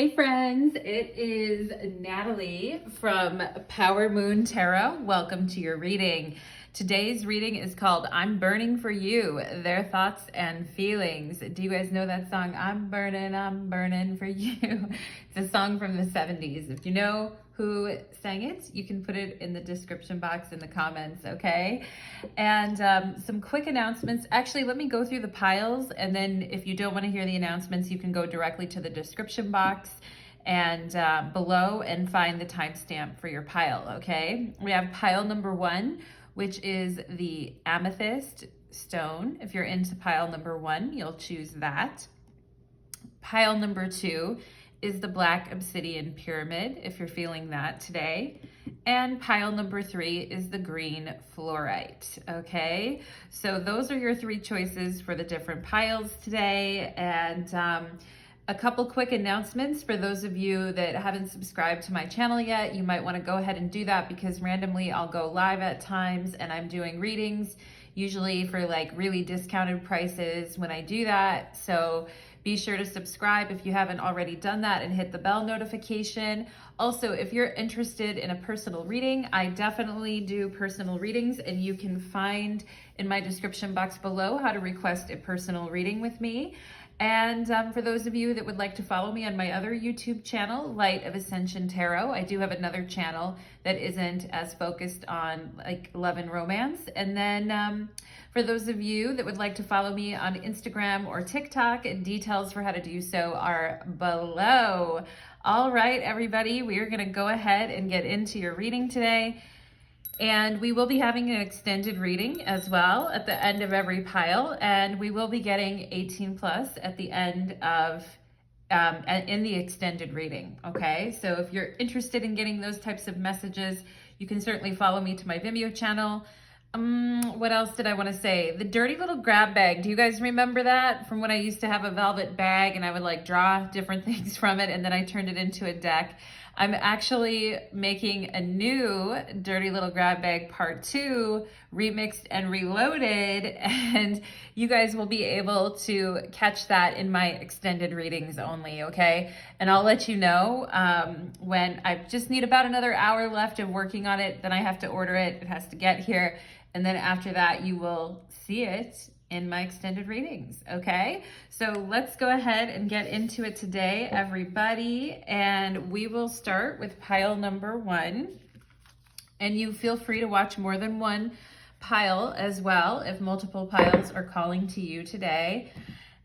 Hey friends, it is Natalie from Power Moon Tarot. Welcome to your reading. Today's reading is called I'm Burning for You, Their Thoughts and Feelings. Do you guys know that song? I'm burning for you. It's a song from the 70s. If you know who sang it, you can put it in the description box in the comments, okay? And some quick announcements. Actually, let me go through the piles, and then if you don't want to hear the announcements, you can go directly to the description box and below and find the timestamp for your pile, okay? We have pile number 1, which is the Amethyst stone. If you're into pile number 1, you'll choose that. Pile number 2 is the black obsidian pyramid, if you're feeling that today. And pile number 3 is the green fluorite, okay? So those are your 3 choices for the different piles today. And a couple quick announcements for those of you that haven't subscribed to my channel yet. You might want to go ahead and do that because randomly I'll go live at times and I'm doing readings, usually for like really discounted prices when I do that. So be sure to subscribe if you haven't already done that and hit the bell notification. Also, if you're interested in a personal reading, I definitely do personal readings, and you can find in my description box below how to request a personal reading with me. And for those of you that would like to follow me on my other YouTube channel, Light of Ascension Tarot, I do have another channel that isn't as focused on like love and romance. And then for those of you that would like to follow me on Instagram or TikTok, details for how to do so are below. All right, everybody, we are going to go ahead and get into your reading today. And we will be having an extended reading as well at the end of every pile. And we will be getting 18 plus at the end of, in the extended reading, okay? So if you're interested in getting those types of messages, you can certainly follow me to my Vimeo channel. What else did I want to say? The dirty little grab bag. Do you guys remember that from when I used to have a velvet bag and I would like draw different things from it and then I turned it into a deck? I'm actually making a new Dirty Little Grab Bag Part 2, remixed and reloaded, and you guys will be able to catch that in my extended readings only, okay? And I'll let you know when I just need about another hour left of working on it, then I have to order it, it has to get here, and then after that you will see it in my extended readings, okay? So let's go ahead and get into it today, everybody. And we will start with pile number 1. And you feel free to watch more than one pile as well if multiple piles are calling to you today.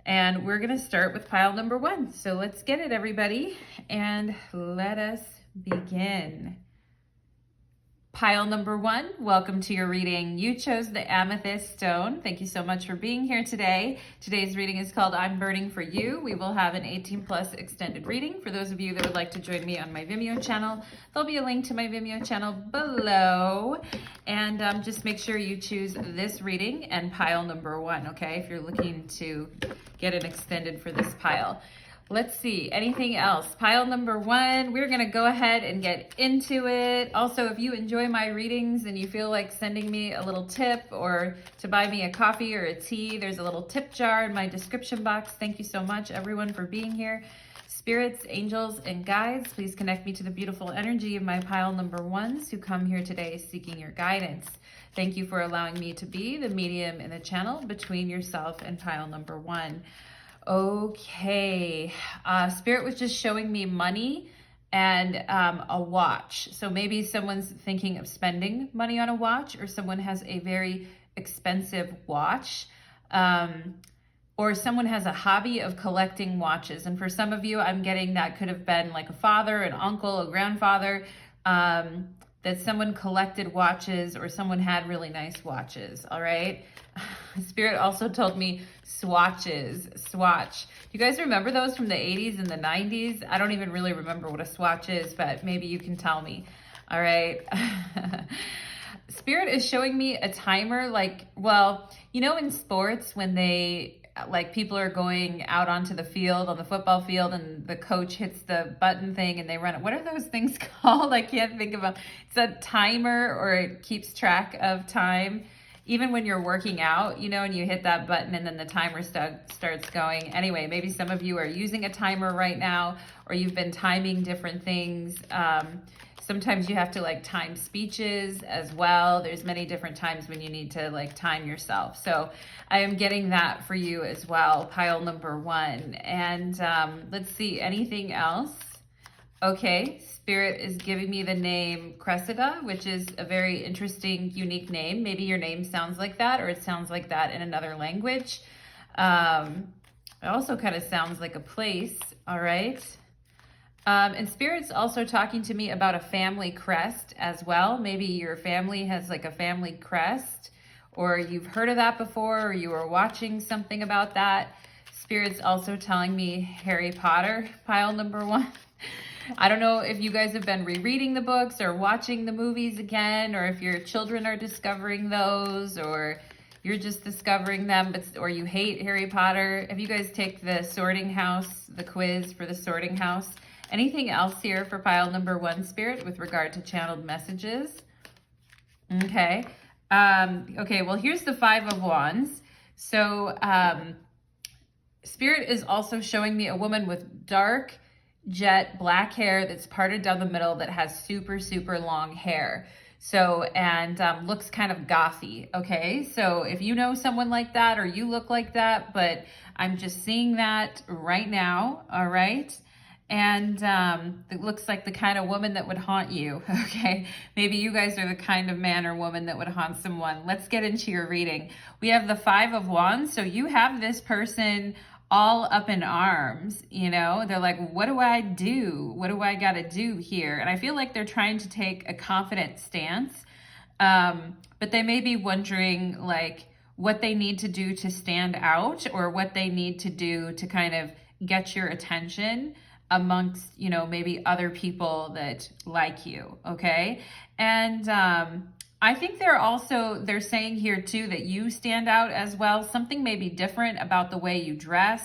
And we're gonna start with pile number 1. So let's get it, everybody, and let us begin. Pile number 1, welcome to your reading. You chose the Amethyst stone. Thank you so much for being here today. Today's reading is called I'm Burning for You. We will have an 18 plus extended reading. For those of you that would like to join me on my Vimeo channel, there'll be a link to my Vimeo channel below. And just make sure you choose this reading and pile number 1, okay? If you're looking to get an extended for this pile. Let's see, anything else? Pile number 1, we're gonna go ahead and get into it. Also, if you enjoy my readings and you feel like sending me a little tip or to buy me a coffee or a tea, there's a little tip jar in my description box. Thank you so much, everyone, for being here. Spirits, angels, and guides, please connect me to the beautiful energy of my pile number 1s who come here today seeking your guidance. Thank you for allowing me to be the medium in the channel between yourself and pile number 1. Okay, Spirit was just showing me money and a watch. So maybe someone's thinking of spending money on a watch, or someone has a very expensive watch, or someone has a hobby of collecting watches. And for some of you, I'm getting that could have been like a father, an uncle, a grandfather, that someone collected watches or someone had really nice watches, all right? Spirit also told me swatches, swatch. You guys remember those from the 80s and the 90s? I don't even really remember what a swatch is, but maybe you can tell me, all right? Spirit is showing me a timer, like, well, you know, in sports when they, like people are going out onto the field, on the football field, and the coach hits the button thing and they run it. What are those things called? I can't think of them. It's a timer, or it keeps track of time. even when you're working out, you know, and you hit that button and then the timer starts going. Anyway, maybe some of you are using a timer right now, or you've been timing different things. Sometimes you have to like time speeches as well. There's many different times when you need to like time yourself. So I am getting that for you as well, pile number 1. And let's see, anything else? Okay, Spirit is giving me the name Cressida, which is a very interesting, unique name. Maybe your name sounds like that, or it sounds like that in another language. It also kind of sounds like a place, all right? And Spirit's also talking to me about a family crest as well. Maybe your family has like a family crest, or you've heard of that before, or you were watching something about that. Spirit's also telling me Harry Potter, pile number 1. I don't know if you guys have been rereading the books or watching the movies again, or if your children are discovering those, or you're just discovering them, or you hate Harry Potter. If you guys take the sorting house, the quiz for the sorting house, anything else here for pile number 1, Spirit, with regard to channeled messages? Okay. Okay, well, here's the 5 of Wands. So Spirit is also showing me a woman with dark jet black hair that's parted down the middle, that has super, super long hair. So, and looks kind of gothy, okay? So if you know someone like that, or you look like that, but I'm just seeing that right now, all right? And it looks like the kind of woman that would haunt you, okay? Maybe you guys are the kind of man or woman that would haunt someone. Let's get into your reading. We have the 5 of Wands, so you have this person all up in arms, you know? They're like, what do I do? What do I gotta do here? And I feel like they're trying to take a confident stance, but they may be wondering like what they need to do to stand out, or what they need to do to kind of get your attention amongst, you know, maybe other people that like you, okay? And I think they're saying here too that you stand out as well. Something may be different about the way you dress.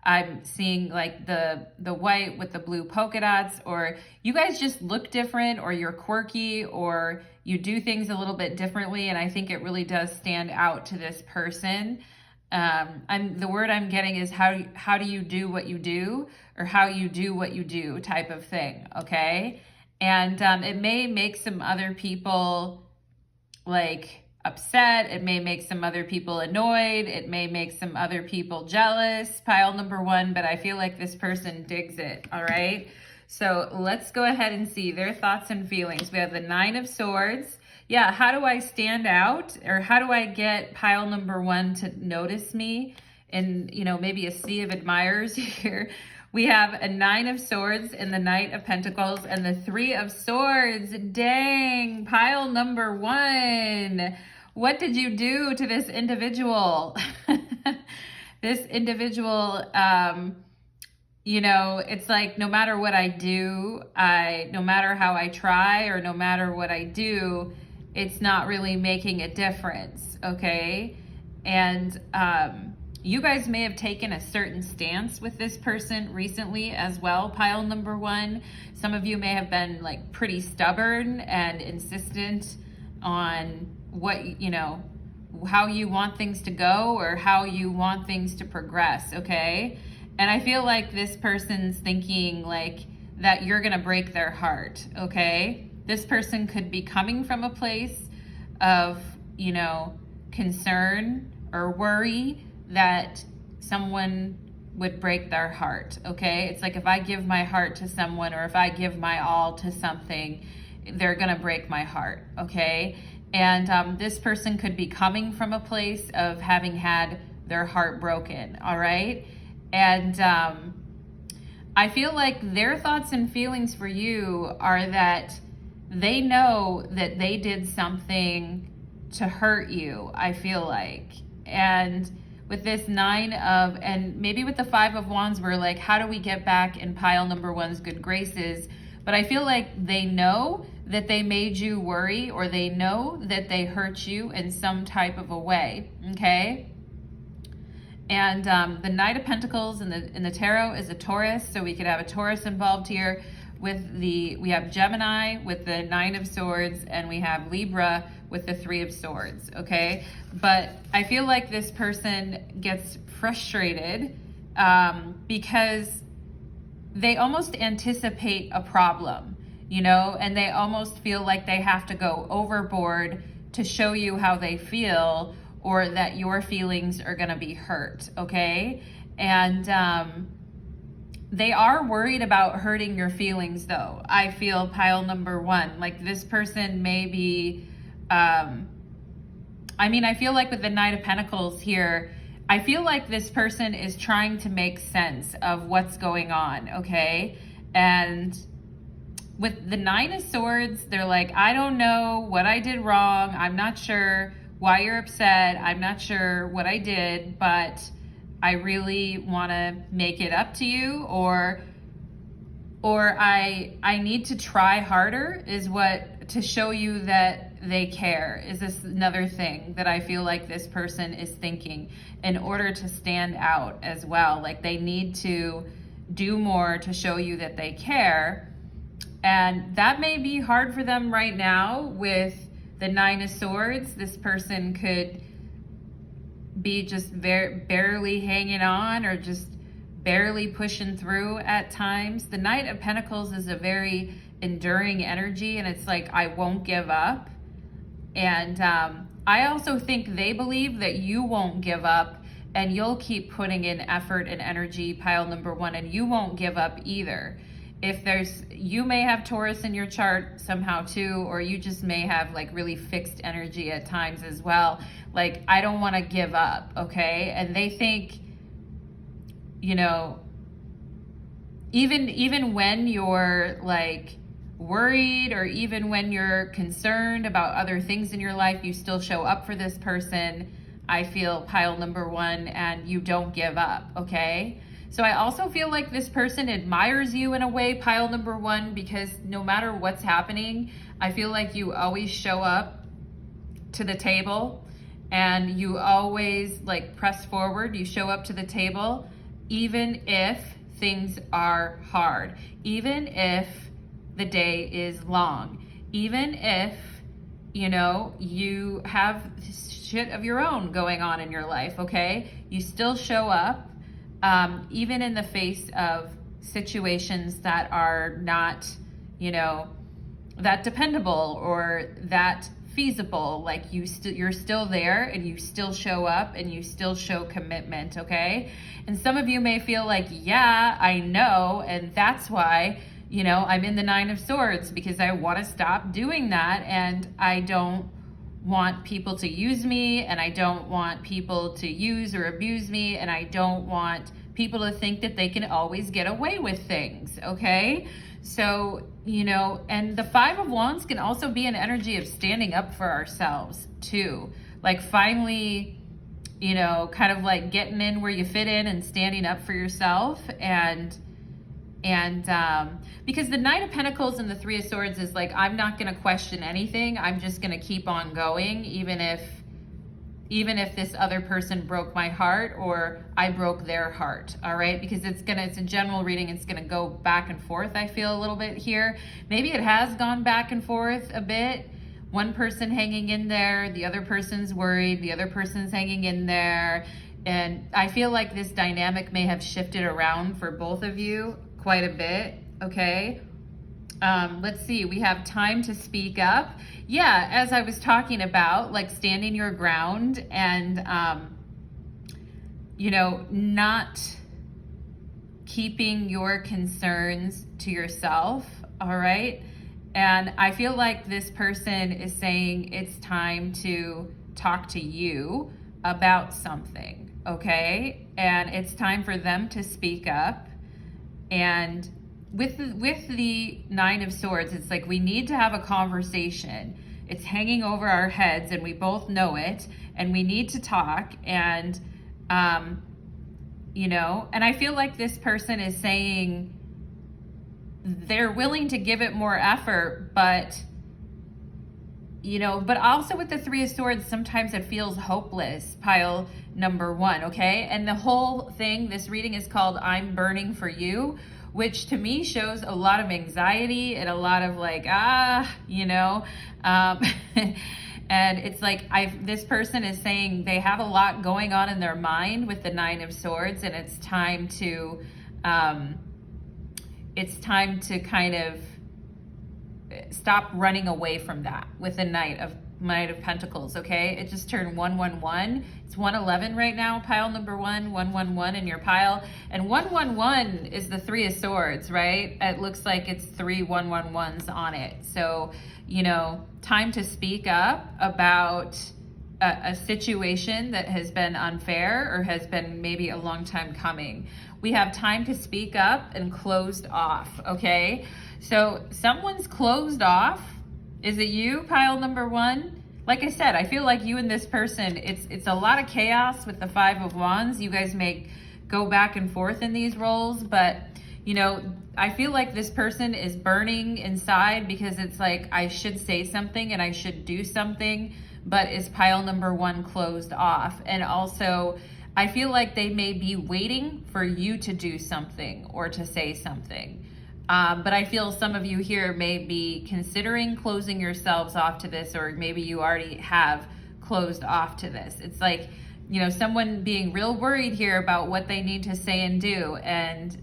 I'm seeing like the white with the blue polka dots, or you guys just look different, or you're quirky, or you do things a little bit differently. And I think it really does stand out to this person. The word I'm getting is how do you do what you do, or how you do what you do type of thing, okay? And it may make some other people like upset. It may make some other people annoyed. It may make some other people jealous, pile number 1, but I feel like this person digs it, all right? So let's go ahead and see their thoughts and feelings. We have the 9 of Swords. Yeah, how do I stand out, or how do I get pile number 1 to notice me in, you know, maybe a sea of admirers here? We have a 9 of Swords and the Knight of Pentacles and the 3 of Swords. Dang, pile number 1. What did you do to this individual? This individual, you know, it's like no matter what I do, no matter how I try, or no matter what I do, it's not really making a difference, okay? And you guys may have taken a certain stance with this person recently as well, pile number 1. Some of you may have been like pretty stubborn and insistent on what, you know, how you want things to go, or how you want things to progress, okay? And I feel like this person's thinking like that you're gonna break their heart, okay? This person could be coming from a place of, you know, concern or worry that someone would break their heart, okay? It's like if I give my heart to someone, or if I give my all to something, they're gonna break my heart, okay? And this person could be coming from a place of having had their heart broken, all right? And I feel like their thoughts and feelings for you are that they know that they did something to hurt you, I feel like. And with this 9 of, and maybe with the 5 of Wands, we're like, how do we get back in pile number 1's good graces? But I feel like they know that they made you worry, or they know that they hurt you in some type of a way, okay? And the Knight of Pentacles in the tarot is a Taurus, so we could have a Taurus involved here. we have Gemini with the 9 of Swords, and we have Libra with the 3 of Swords, okay? But I feel like this person gets frustrated because they almost anticipate a problem, you know, and they almost feel like they have to go overboard to show you how they feel, or that your feelings are going to be hurt, okay? And they are worried about hurting your feelings, though. I feel pile number 1, like this person may be, I mean, I feel like with the Knight of Pentacles here, I feel like this person is trying to make sense of what's going on, okay? And with the 9 of Swords, they're like, I don't know what I did wrong. I'm not sure why you're upset. I'm not sure what I did, but I really want to make it up to you, or I need to try harder to show you that they care. Is this another thing that I feel like this person is thinking in order to stand out as well? Like they need to do more to show you that they care. And that may be hard for them right now with the 9 of Swords. This person could be just barely hanging on, or just barely pushing through at times. The Knight of Pentacles is a very enduring energy, and it's like, I won't give up. And I also think they believe that you won't give up, and you'll keep putting in effort and energy, pile number 1, and you won't give up either. You may have Taurus in your chart somehow too, or you just may have like really fixed energy at times as well. Like, I don't want to give up, okay? And they think, you know, even when you're like worried, or even when you're concerned about other things in your life, you still show up for this person. I feel pile number 1, and you don't give up, okay? So I also feel like this person admires you in a way, pile number 1, because no matter what's happening, I feel like you always show up to the table, and you always like press forward. You show up to the table, even if things are hard, even if the day is long, even if, you know, you have shit of your own going on in your life, okay? You still show up. Even in the face of situations that are not, you know, that dependable or that feasible, like you're still there, and you still show up, and you still show commitment, okay? And some of you may feel like, yeah, I know, and that's why, you know, I'm in the 9 of Swords, because I want to stop doing that, and I don't want people to use me, and I don't want people to use or abuse me, and I don't want people to think that they can always get away with things, okay? So, you know, and the 5 of Wands can also be an energy of standing up for ourselves too. Like finally, you know, kind of like getting in where you fit in and standing up for yourself. And because the Knight of Pentacles and the 3 of Swords is like, I'm not going to question anything. I'm just going to keep on going, even if this other person broke my heart, or I broke their heart, all right? Because it's a general reading. It's going to go back and forth, I feel, a little bit here. Maybe it has gone back and forth a bit. One person hanging in there, the other person's worried, the other person's hanging in there. And I feel like this dynamic may have shifted around for both of you quite a bit, okay? Let's see, we have time to speak up. Yeah, as I was talking about, like standing your ground and, you know, not keeping your concerns to yourself, all right? And I feel like this person is saying it's time to talk to you about something, okay? And it's time for them to speak up. And with the 9 of Swords, it's like we need to have a conversation. It's hanging over our heads, and we both know it, and we need to talk. And you know, and I feel like this person is saying they're willing to give it more effort, but you know, but also with the 3 of Swords, sometimes it feels hopeless, pile number 1, okay? And the whole thing, this reading is called I'm Burning for You, which to me shows a lot of anxiety and a lot of like, and it's like this person is saying they have a lot going on in their mind with the Nine of Swords, and it's time to kind of stop running away from that with the Knight of Pentacles. Okay, it just turned 111. It's 111 right now, pile number 111 in your pile, and 111 is the Three of Swords, right? It looks like it's 3 111s on it. So, you know, time to speak up about a situation that has been unfair or has been maybe a long time coming. We have time to speak up and closed off. Okay, so someone's closed off. Is it you, pile number 1? Like I said, I feel like you and this person, it's a lot of chaos with the Five of Wands. You guys may go back and forth in these roles, but you know, I feel like this person is burning inside because it's like, I should say something and I should do something, but is pile number 1 closed off? And also, I feel like they may be waiting for you to do something or to say something. But I feel some of you here may be considering closing yourselves off to this, or maybe you already have closed off to this. It's like, you know, someone being real worried here about what they need to say and do. And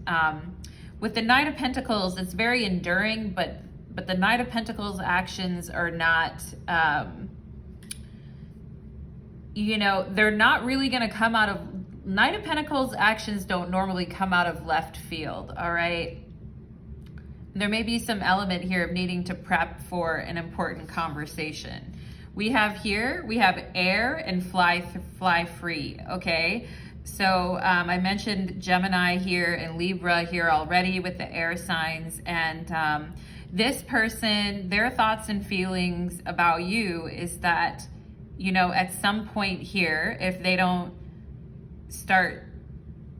with the Knight of Pentacles, it's very enduring, but the Knight of Pentacles actions are not, you know, they're not really going to come out of, Knight of Pentacles actions don't normally come out of left field, all right? There may be some element here of needing to prep for an important conversation. We have air and fly free, okay? So I mentioned Gemini here and Libra here already with the air signs, and this person, their thoughts and feelings about you is that, you know, at some point here, if they don't start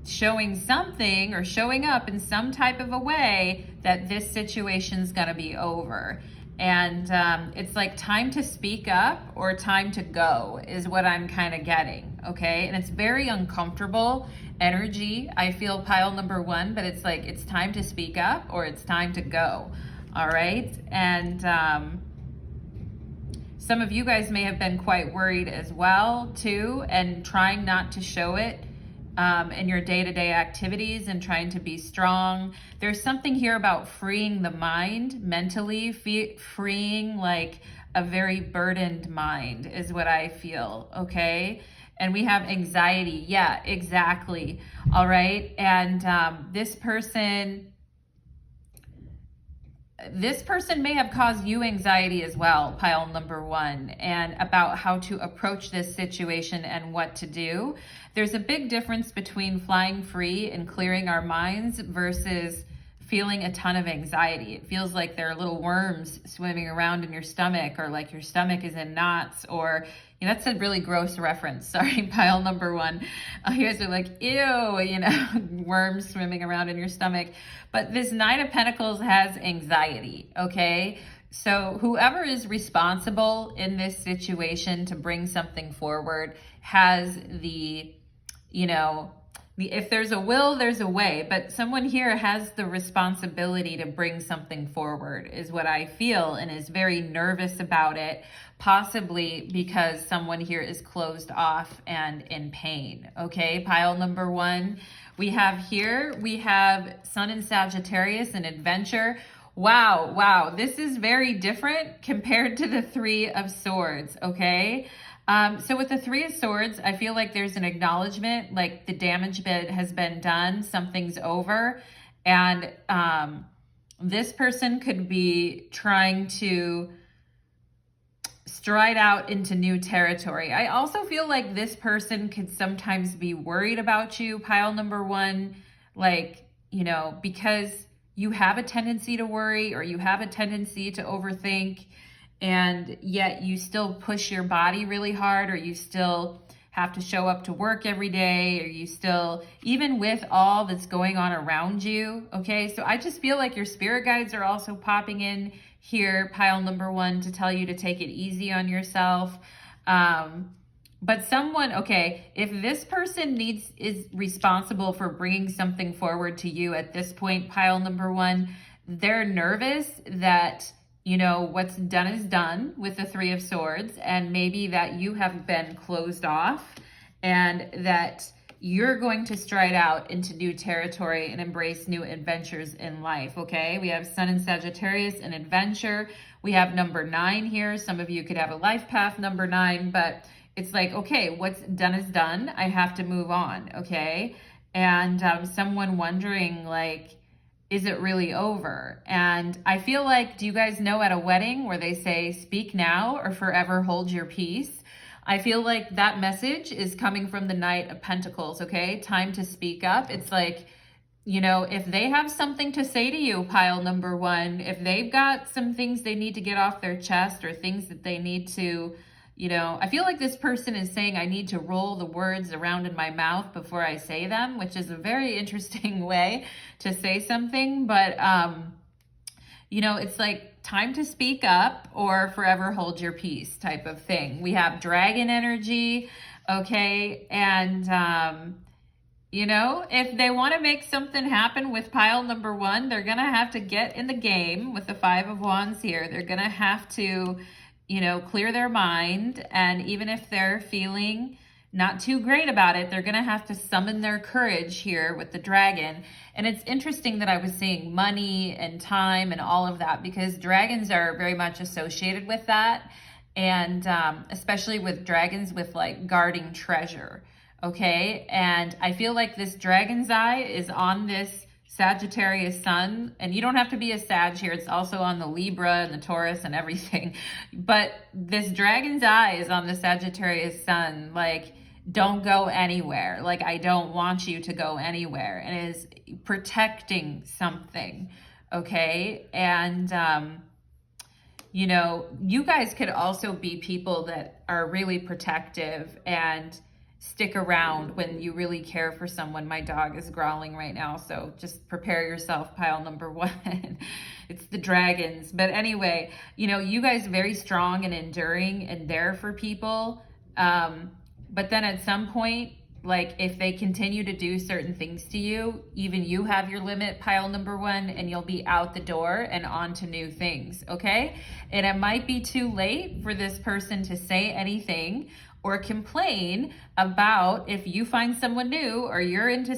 showing something or showing up in some type of a way, that this situation's gonna be over. And it's like time to speak up or time to go is what I'm kind of getting, okay? And it's very uncomfortable energy, I feel, pile number 1, but it's like it's time to speak up or it's time to go, all right? And some of you guys may have been quite worried as well too, and trying not to show it in your day-to-day activities and trying to be strong. There's something here about freeing the mind mentally, freeing like a very burdened mind is what I feel, okay? And we have anxiety. Yeah, exactly. All right. And this person may have caused you anxiety as well, pile number 1, and about how to approach this situation and what to do. There's a big difference between flying free and clearing our minds versus feeling a ton of anxiety. It feels like there are little worms swimming around in your stomach, or like your stomach is in knots, or, you know, that's a really gross reference. Sorry, pile number 1. You guys are like, ew, you know, worms swimming around in your stomach. But this Knight of Pentacles has anxiety, okay? So whoever is responsible in this situation to bring something forward has the, you know, if there's a will, there's a way, but someone here has the responsibility to bring something forward is what I feel, and is very nervous about it, possibly because someone here is closed off and in pain. Okay, pile number 1. We have Sun in Sagittarius and adventure. Wow, this is very different compared to the Three of Swords, okay? So with the Three of Swords, I feel like there's an acknowledgement, like the damage bit has been done, something's over, and this person could be trying to stride out into new territory. I also feel like this person could sometimes be worried about you, pile number 1, like, you know, because you have a tendency to worry or you have a tendency to overthink, and yet you still push your body really hard, or you still have to show up to work every day, or you still, even with all that's going on around you, okay? So I just feel like your spirit guides are also popping in here, pile number 1, to tell you to take it easy on yourself. But someone, okay, if this person is responsible for bringing something forward to you at this point, pile number one, they're nervous that, you know, what's done is done with the Three of Swords, and maybe that you have been closed off and that you're going to stride out into new territory and embrace new adventures in life, okay? We have Sun in Sagittarius and adventure. We have number 9 here. Some of you could have a life path number 9, but it's like, okay, what's done is done. I have to move on, okay? And someone wondering, like, is it really over? And I feel like, do you guys know at a wedding where they say, speak now or forever hold your peace? I feel like that message is coming from the Knight of Pentacles, okay? Time to speak up. It's like, you know, if they have something to say to you, pile number one, if they've got some things they need to get off their chest or things that they need to, you know, I feel like this person is saying, I need to roll the words around in my mouth before I say them, which is a very interesting way to say something. But, you know, it's like time to speak up or forever hold your peace type of thing. We have dragon energy, okay? And, you know, if they want to make something happen with pile number one, they're going to have to get in the game with the Five of Wands here. They're going to have to, you know, clear their mind. And even if they're feeling not too great about it, they're going to have to summon their courage here with the dragon. And it's interesting that I was seeing money and time and all of that, because dragons are very much associated with that. And especially with dragons with like guarding treasure. Okay. And I feel like this dragon's eye is on this Sagittarius sun, and you don't have to be a Sag here. It's also on the Libra and the Taurus and everything. But this dragon's eye is on the Sagittarius sun. Like, don't go anywhere. Like, I don't want you to go anywhere. And it is protecting something. Okay. And, you know, you guys could also be people that are really protective and stick around when you really care for someone. My dog is growling right now, so just prepare yourself, pile number one. It's the dragons. But anyway, you know, you guys very strong and enduring and there for people. But then at some point, like if they continue to do certain things to you, even you have your limit, pile number one, and you'll be out the door and on to new things, okay? And it might be too late for this person to say anything or complain about if you find someone new or you're into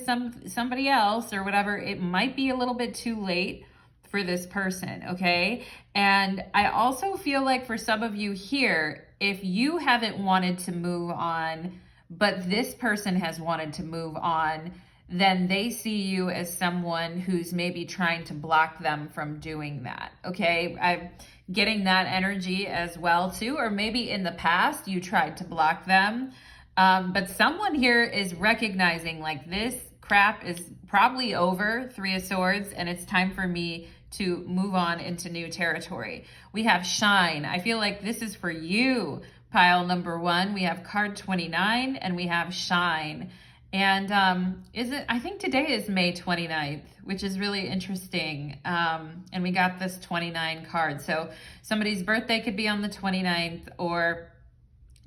somebody else or whatever. It might be a little bit too late for this person, okay? And I also feel like for some of you here, if you haven't wanted to move on, but this person has wanted to move on, then they see you as someone who's maybe trying to block them from doing that, okay? I'm getting that energy as well too, or maybe in the past you tried to block them, but someone here is recognizing like this crap is probably over, Three of Swords, and it's time for me to move on into new territory. We have shine. I feel like this is for you, pile number one. We have card 29 and we have shine. And I think today is May 29th, which is really interesting. And we got this 29 card. So somebody's birthday could be on the 29th, or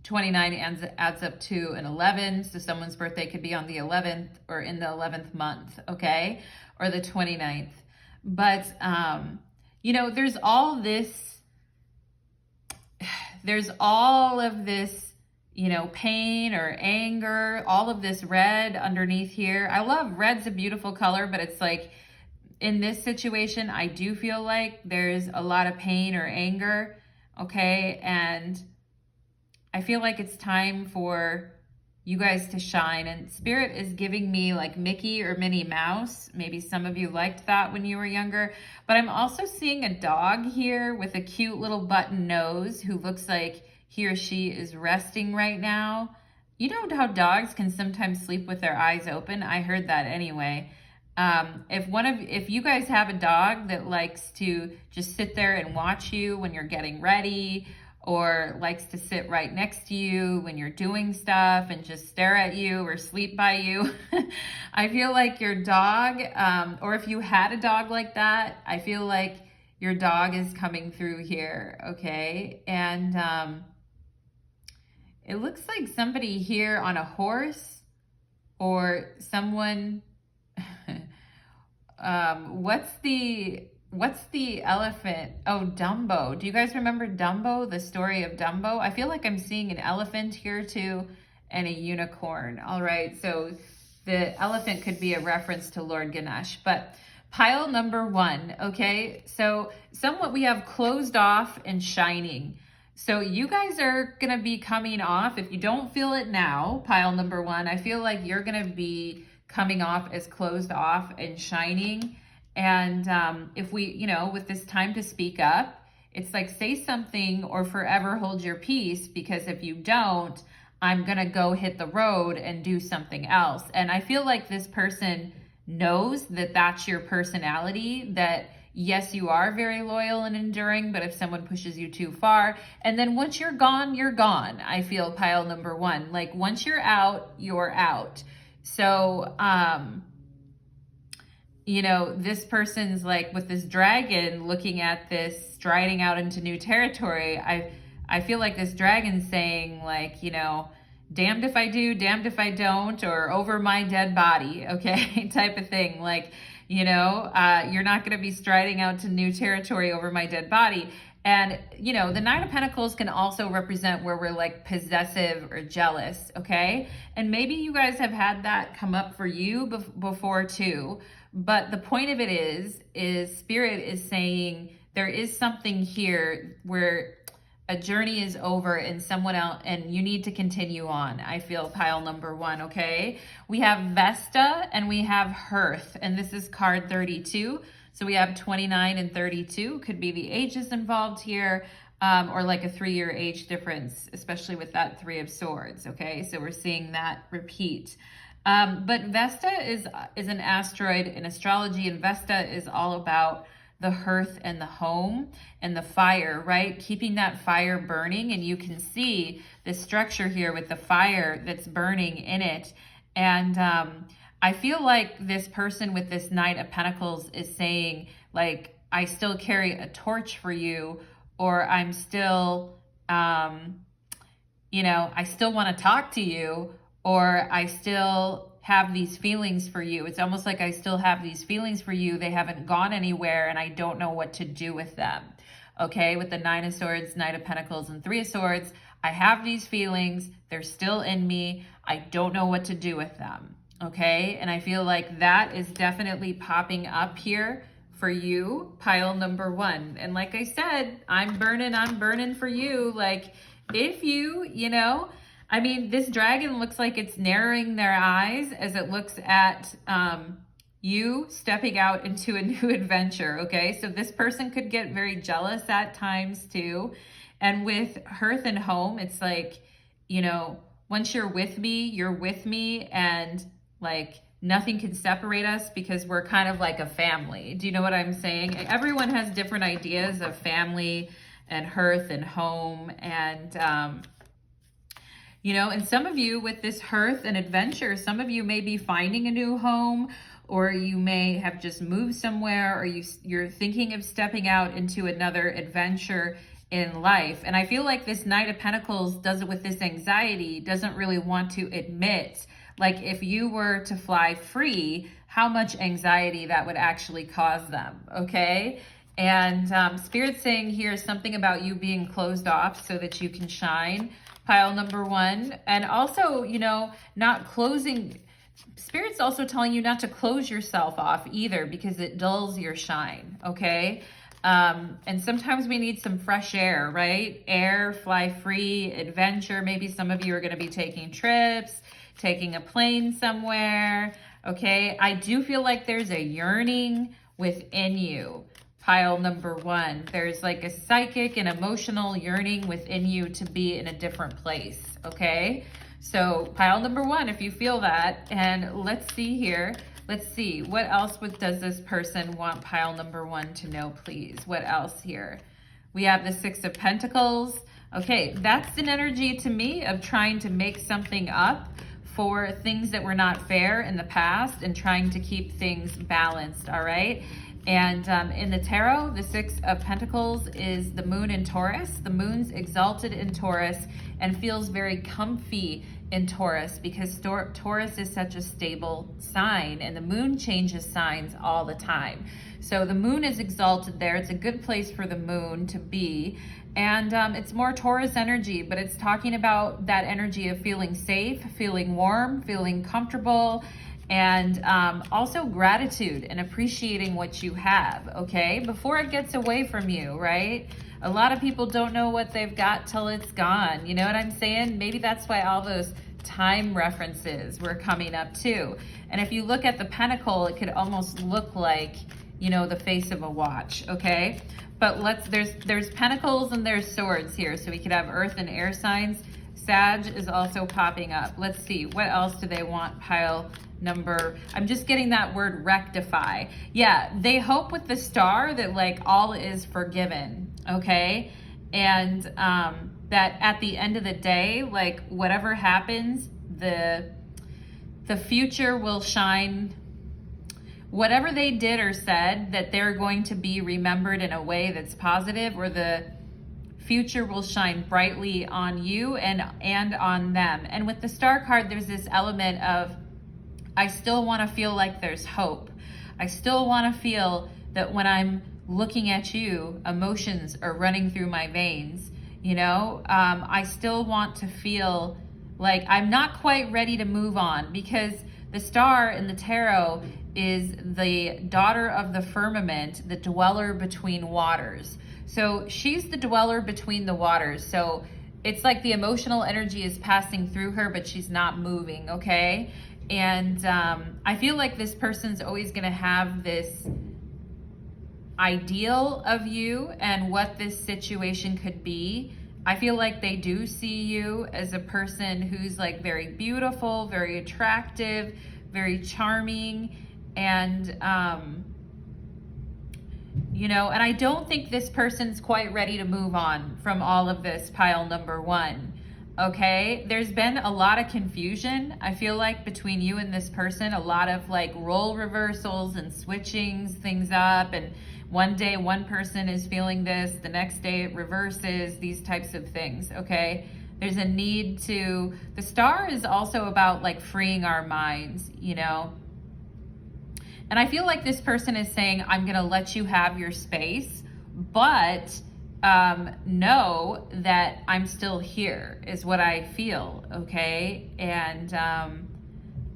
29 adds up to an 11. So someone's birthday could be on the 11th or in the 11th month, okay? Or the 29th. But, you know, there's all of this, you know, pain or anger, all of this red underneath here. I love red's a beautiful color, but it's like in this situation, I do feel like there's a lot of pain or anger. Okay. And I feel like it's time for you guys to shine, and Spirit is giving me like Mickey or Minnie Mouse. Maybe some of you liked that when you were younger, but I'm also seeing a dog here with a cute little button nose who looks like he or she is resting right now. You know how dogs can sometimes sleep with their eyes open? I heard that anyway. If you guys have a dog that likes to just sit there and watch you when you're getting ready, or likes to sit right next to you when you're doing stuff and just stare at you or sleep by you, I feel like your dog, or if you had a dog like that, I feel like your dog is coming through here, okay? And It looks like somebody here on a horse or someone, what's the elephant? Oh, Dumbo. Do you guys remember Dumbo, the story of Dumbo? I feel like I'm seeing an elephant here too and a unicorn. All right, so the elephant could be a reference to Lord Ganesh, but pile number 1, okay? So somewhat we have closed off and shining. So you guys are gonna be coming off, if you don't feel it now, pile number 1, I feel like you're gonna be coming off as closed off and shining. And if we, you know, with this time to speak up, it's like say something or forever hold your peace, because if you don't, I'm gonna go hit the road and do something else. And I feel like this person knows that that's your personality, that yes, you are very loyal and enduring, but if someone pushes you too far, and then once you're gone, you're gone. I feel pile number 1, like once you're out, you're out. So, you know, this person's like with this dragon looking at this, striding out into new territory. I feel like this dragon's saying like, you know, damned if I do, damned if I don't, or over my dead body, okay, type of thing. Like, you know, you're not going to be striding out to new territory over my dead body. And, you know, the Nine of Pentacles can also represent where we're like possessive or jealous, okay? And maybe you guys have had that come up for you before too. But the point of it is Spirit is saying there is something here where a journey is over and someone else, and you need to continue on. I feel pile number 1, okay? We have Vesta and we have Hearth, and this is card 32. So we have 29 and 32, could be the ages involved here, or like a 3-year age difference, especially with that 3 of Swords, okay? So we're seeing that repeat. But Vesta is an asteroid in astrology, and Vesta is all about the hearth and the home and the fire, right? Keeping that fire burning. And you can see the structure here with the fire that's burning in it. And I feel like this person with this Knight of Pentacles is saying, like, I still carry a torch for you, or I'm still, you know, I still want to talk to you, or I still have these feelings for you. It's almost like I still have these feelings for you. They haven't gone anywhere and I don't know what to do with them. Okay, with the 9 of Swords, Knight of Pentacles, and 3 of Swords, I have these feelings. They're still in me. I don't know what to do with them. Okay, and I feel like that is definitely popping up here for you, pile number 1. And like I said, I'm burning for you. Like if you know, I mean, this dragon looks like it's narrowing their eyes as it looks at you stepping out into a new adventure, okay? So this person could get very jealous at times too. And with hearth and home, it's like, you know, once you're with me, and like nothing can separate us because we're kind of like a family. Do you know what I'm saying? Everyone has different ideas of family and hearth and home, and you know, and some of you with this hearth and adventure, some of you may be finding a new home, or you may have just moved somewhere, or you're thinking of stepping out into another adventure in life. And I feel like this Knight of Pentacles does it with this anxiety, doesn't really want to admit, like if you were to fly free, how much anxiety that would actually cause them, okay? And Spirit's saying here something about you being closed off so that you can shine, pile number 1. And also, you know, not closing, Spirit's also telling you not to close yourself off either, because it dulls your shine, okay? And sometimes we need some fresh air, right? Air, fly free, adventure. Maybe some of you are going to be taking trips, taking a plane somewhere, okay? I do feel like there's a yearning within you. Pile number 1, there's like a psychic and emotional yearning within you to be in a different place, okay? So pile number 1, if you feel that, and let's see here. Let's see, what else does this person want pile number 1 to know, please? What else here? We have the 6 of Pentacles. Okay, that's an energy to me of trying to make something up for things that were not fair in the past and trying to keep things balanced, all right? And in the tarot, the Six of Pentacles is the moon in Taurus. The moon's exalted in Taurus and feels very comfy in Taurus because Taurus is such a stable sign, and the moon changes signs all the time. So the moon is exalted there. It's a good place for the moon to be. And it's more Taurus energy, but it's talking about that energy of feeling safe, feeling warm, feeling comfortable, and also gratitude and appreciating what you have, okay? Before it gets away from you, right? A lot of people don't know what they've got till it's gone. You know what I'm saying? Maybe that's why all those time references were coming up too. And if you look at the pentacle, it could almost look like, you know, the face of a watch, okay? But there's pentacles and there's swords here. So we could have earth and air signs. Sag is also popping up. Let's see, what else do they want? Pile number, I'm just getting that word rectify. Yeah, they hope with the star that like all is forgiven, okay? And that at the end of the day, like whatever happens, the future will shine. Whatever they did or said, that they're going to be remembered in a way that's positive, or the future will shine brightly on you and on them. And with the star card, there's this element of, I still want to feel like there's hope. I still want to feel that when I'm looking at you, emotions are running through my veins. You know, I still want to feel like I'm not quite ready to move on, because the star in the tarot is the daughter of the firmament, the dweller between waters. So she's the dweller between the waters. So it's like the emotional energy is passing through her, but she's not moving, okay? And I feel like this person's always gonna have this ideal of you and what this situation could be. I feel like they do see you as a person who's like very beautiful, very attractive, very charming, and you know, and I don't think this person's quite ready to move on from all of this, pile number one. Okay, there's been a lot of confusion, I feel like, between you and this person, a lot of like role reversals and switchings things up, and one day one person is feeling this, the next day it reverses, these types of things, okay? There's a need to, the star is also about like freeing our minds, you know? And I feel like this person is saying, I'm gonna let you have your space, but know that I'm still here, is what I feel, okay? And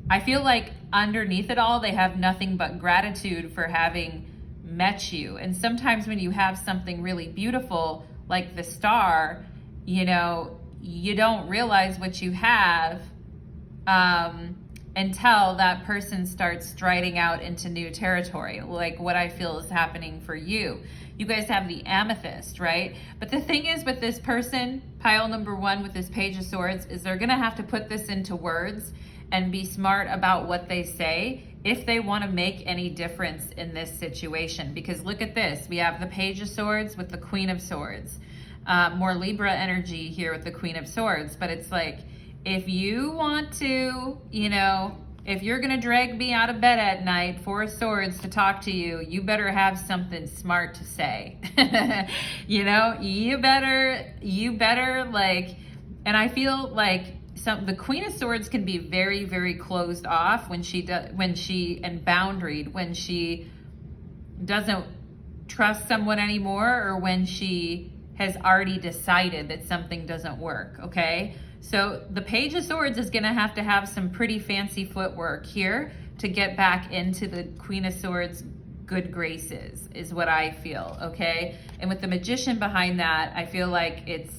I feel like underneath it all, they have nothing but gratitude for having met you. And sometimes when you have something really beautiful, like the star, you know, you don't realize what you have until that person starts striding out into new territory, like what I feel is happening for you. You guys have the Amethyst, right? But the thing is with this person, pile number one with this Page of Swords, is they're gonna have to put this into words and be smart about what they say if they wanna make any difference in this situation. Because look at this, we have the Page of Swords with the Queen of Swords. More Libra energy here with the Queen of Swords, but it's like, if you want to, you know, if you're gonna drag me out of bed at night, Four of Swords, to talk to you, you better have something smart to say. You know, you better like, and I feel like the Queen of Swords can be very, very closed off and boundaried when she doesn't trust someone anymore, or when she has already decided that something doesn't work, okay? So the Page of Swords is gonna have to have some pretty fancy footwork here to get back into the Queen of Swords good graces, is what I feel, okay? And with the Magician behind that, I feel like it's,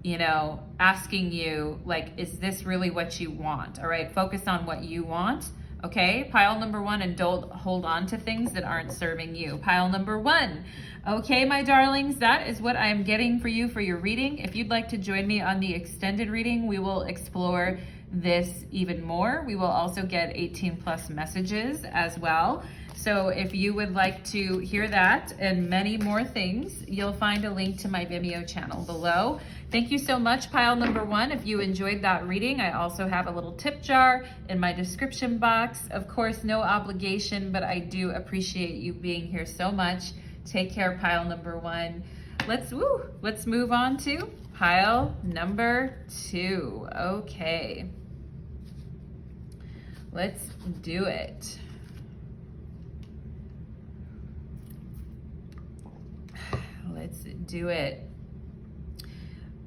you know, asking you, like, is this really what you want? All right, focus on what you want, okay? Pile number one, and don't hold on to things that aren't serving you. Pile number one. Okay, my darlings, that is what I am getting for you for your reading. If you'd like to join me on the extended reading, we will explore this even more. We will also get 18+ messages as well. So if you would like to hear that and many more things, you'll find a link to my Vimeo channel below. Thank you so much, pile number one. If you enjoyed that reading, I also have a little tip jar in my description box. Of course, no obligation, but I do appreciate you being here so much. Take care, pile number one. Let's move on to pile number two. Okay. Let's do it. Let's do it.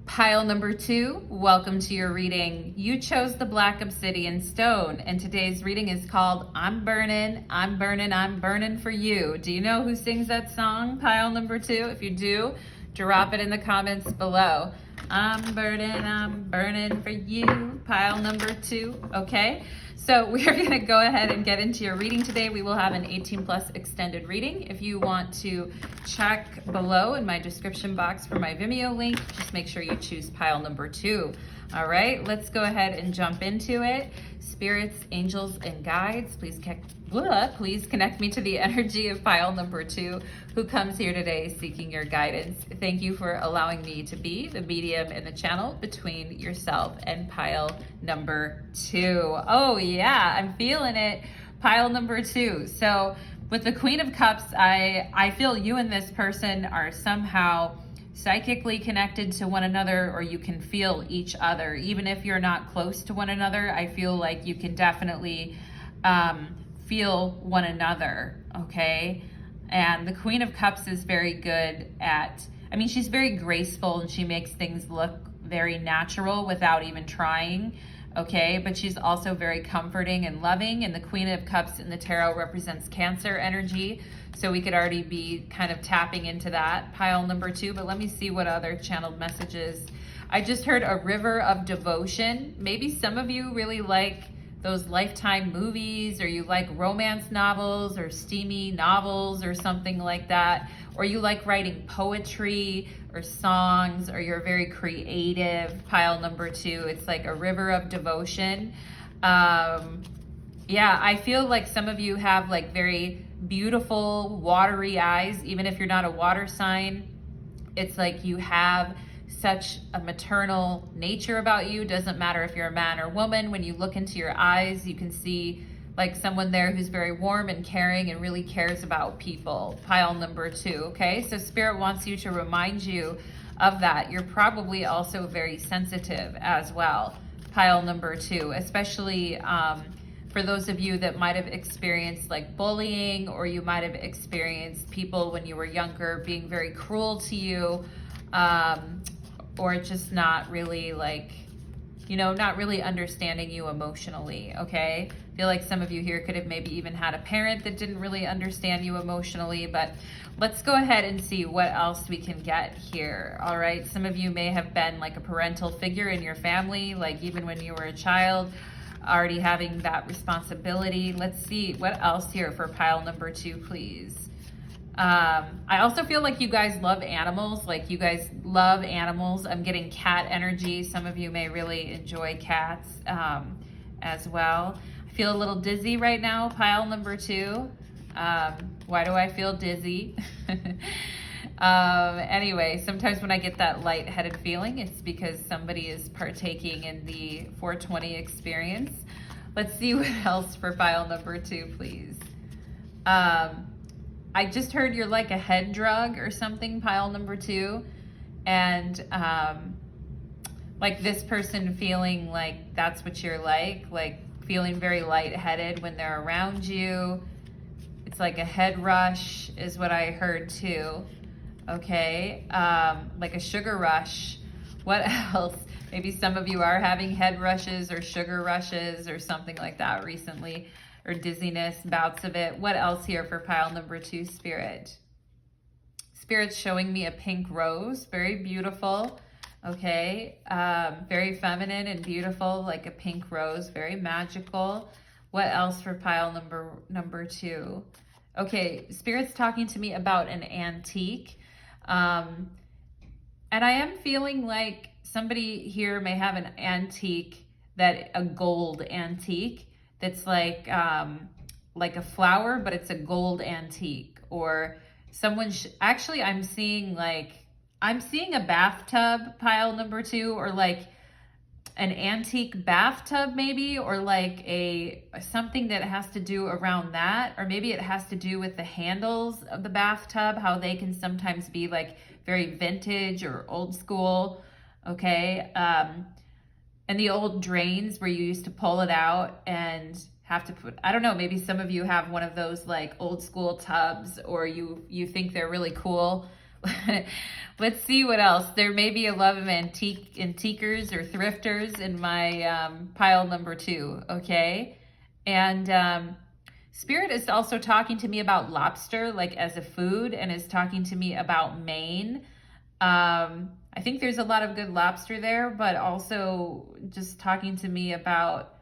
Pile number two, welcome to your reading. You chose the Black Obsidian Stone, and today's reading is called I'm Burning, I'm Burning, I'm Burning for You. Do you know who sings that song, pile number two? If you do, drop it in the comments below. I'm burning for you, pile number two, okay? So we are gonna go ahead and get into your reading today. We will have an 18+ extended reading. If you want to check below in my description box for my Vimeo link, just make sure you choose pile number two. All right, let's go ahead and jump into it. Spirits, angels, and guides, please connect me to the energy of pile number two who comes here today seeking your guidance. Thank you for allowing me to be the medium in the channel between yourself and pile number two. Oh yeah, I'm feeling it. Pile number two. So with the Queen of Cups, I feel you and this person are somehow psychically connected to one another, or you can feel each other. Even if you're not close to one another, I feel like you can definitely feel one another, okay? And the Queen of Cups is very good at, she's very graceful and she makes things look very natural without even trying, okay? But she's also very comforting and loving, and the Queen of Cups in the tarot represents Cancer energy. So we could already be kind of tapping into that, pile number two, but let me see what other channeled messages. I just heard a river of devotion. Maybe some of you really like those Lifetime movies, or you like romance novels or steamy novels or something like that, or you like writing poetry or songs, or you're very creative, pile number two. It's like a river of devotion. Yeah, I feel like some of you have like very beautiful watery eyes. Even if you're not a water sign, it's like you have such a maternal nature about you. Doesn't matter if you're a man or woman. When you look into your eyes, you can see like someone there who's very warm and caring and really cares about people, pile number two, okay? So Spirit wants you to remind you of that. You're probably also very sensitive as well, pile number two, especially for those of you that might have experienced like bullying, or you might have experienced people when you were younger being very cruel to you, or just not really like, not really understanding you emotionally, okay? I feel like some of you here could have maybe even had a parent that didn't really understand you emotionally, but let's go ahead and see what else we can get here, all right? Some of you may have been like a parental figure in your family, like even when you were a child, already having that responsibility. Let's see what else here for pile number two, please. I also feel like you guys love animals, I'm getting cat energy. Some of you may really enjoy cats as well. I feel a little dizzy right now, pile number two. Why do I feel dizzy? Anyway, sometimes when I get that lightheaded feeling, it's because somebody is partaking in the 420 experience. Let's see what else for pile number two, please. I just heard you're like a head drug or something, pile number two. And like this person feeling like that's what you're like feeling very lightheaded when they're around you. It's like a head rush is what I heard too. Okay, like a sugar rush. What else? Maybe some of you are having head rushes or sugar rushes or something like that recently, or dizziness, bouts of it. What else here for pile number two, Spirit? Spirit's showing me a pink rose, very beautiful. Okay, very feminine and beautiful, like a pink rose, very magical. What else for pile number two? Okay, Spirit's talking to me about an antique. And I am feeling like somebody here may have an antique, a gold antique that's like like a flower, but it's a gold antique. Or someone, actually I'm seeing a bathtub, pile number 2, or like an antique bathtub maybe, or like something that has to do around that, or maybe it has to do with the handles of the bathtub, how they can sometimes be like very vintage or old school, okay? And the old drains where you used to pull it out and have to put, I don't know, maybe some of you have one of those like old school tubs, or you think they're really cool. Let's see what else. There may be a love of antiquers or thrifters in my pile number 2, okay? And Spirit is also talking to me about lobster, like as a food, and is talking to me about Maine. I think there's a lot of good lobster there, but also just talking to me about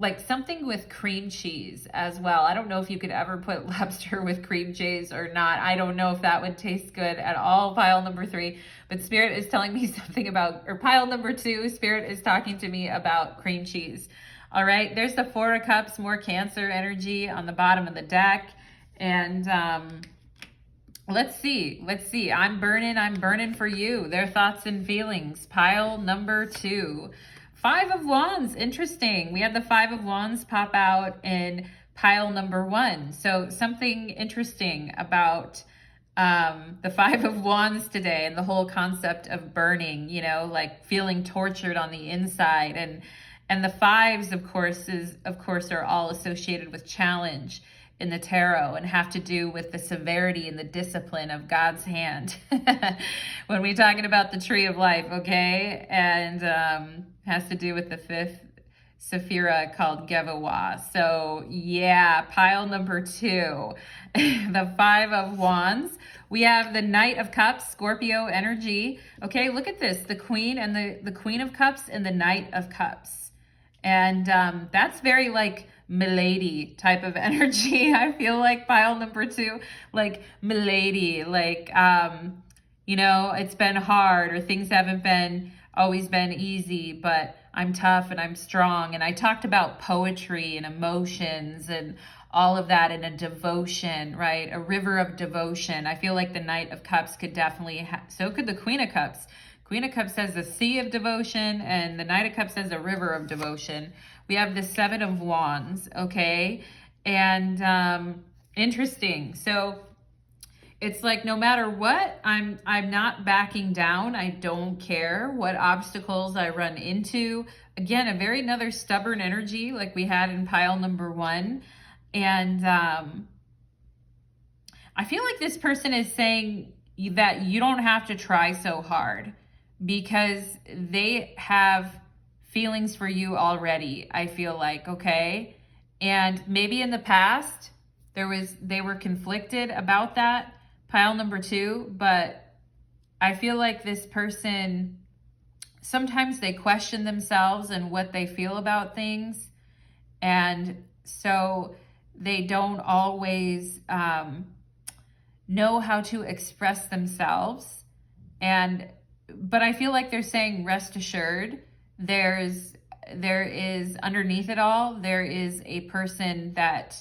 like something with cream cheese as well. I don't know if you could ever put lobster with cream cheese or not. I don't know if that would taste good at all, pile number 3. But Spirit is telling me something about, or pile number 2, Spirit is talking to me about cream cheese. All right, there's the 4 of Cups, more Cancer energy on the bottom of the deck. And let's see. I'm burning for you. Their thoughts and feelings, pile number 2. 5 of Wands, interesting. We had the 5 of Wands pop out in pile number 1. So something interesting about the 5 of Wands today, and the whole concept of burning, you know, like feeling tortured on the inside. And the 5s, of course, are all associated with challenge in the tarot, and have to do with the severity and the discipline of God's hand when we're talking about the tree of life, okay? And has to do with the 5th Sephira called Gevawa. So yeah, pile number 2, the 5 of Wands. We have the Knight of Cups, Scorpio energy. Okay, look at this, the Queen and the Queen of Cups and the Knight of Cups. And that's very like milady type of energy. I feel like pile number 2, like milady, like, you know, it's been hard, or things haven't always been easy, but I'm tough and I'm strong. And I talked about poetry and emotions and all of that in a devotion, right? A river of devotion. I feel like the Knight of Cups could definitely, so could the Queen of Cups. Queen of Cups has a sea of devotion, and the Knight of Cups has a river of devotion. We have the 7 of Wands, okay? And interesting. So it's like no matter what, I'm not backing down. I don't care what obstacles I run into. Again, another stubborn energy like we had in pile number 1. And I feel like this person is saying that you don't have to try so hard, because they have feelings for you already, I feel like, okay? And maybe in the past, they were conflicted about that, pile number 2, but I feel like this person, sometimes they question themselves and what they feel about things. And so they don't always know how to express themselves. But I feel like they're saying, rest assured, there is underneath it all, there is a person that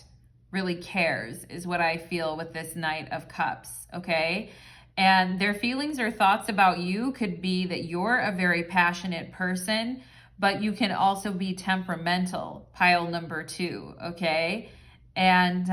really cares, is what I feel with this Knight of Cups, okay? And their feelings or thoughts about you could be that you're a very passionate person, but you can also be temperamental, pile number 2, okay? And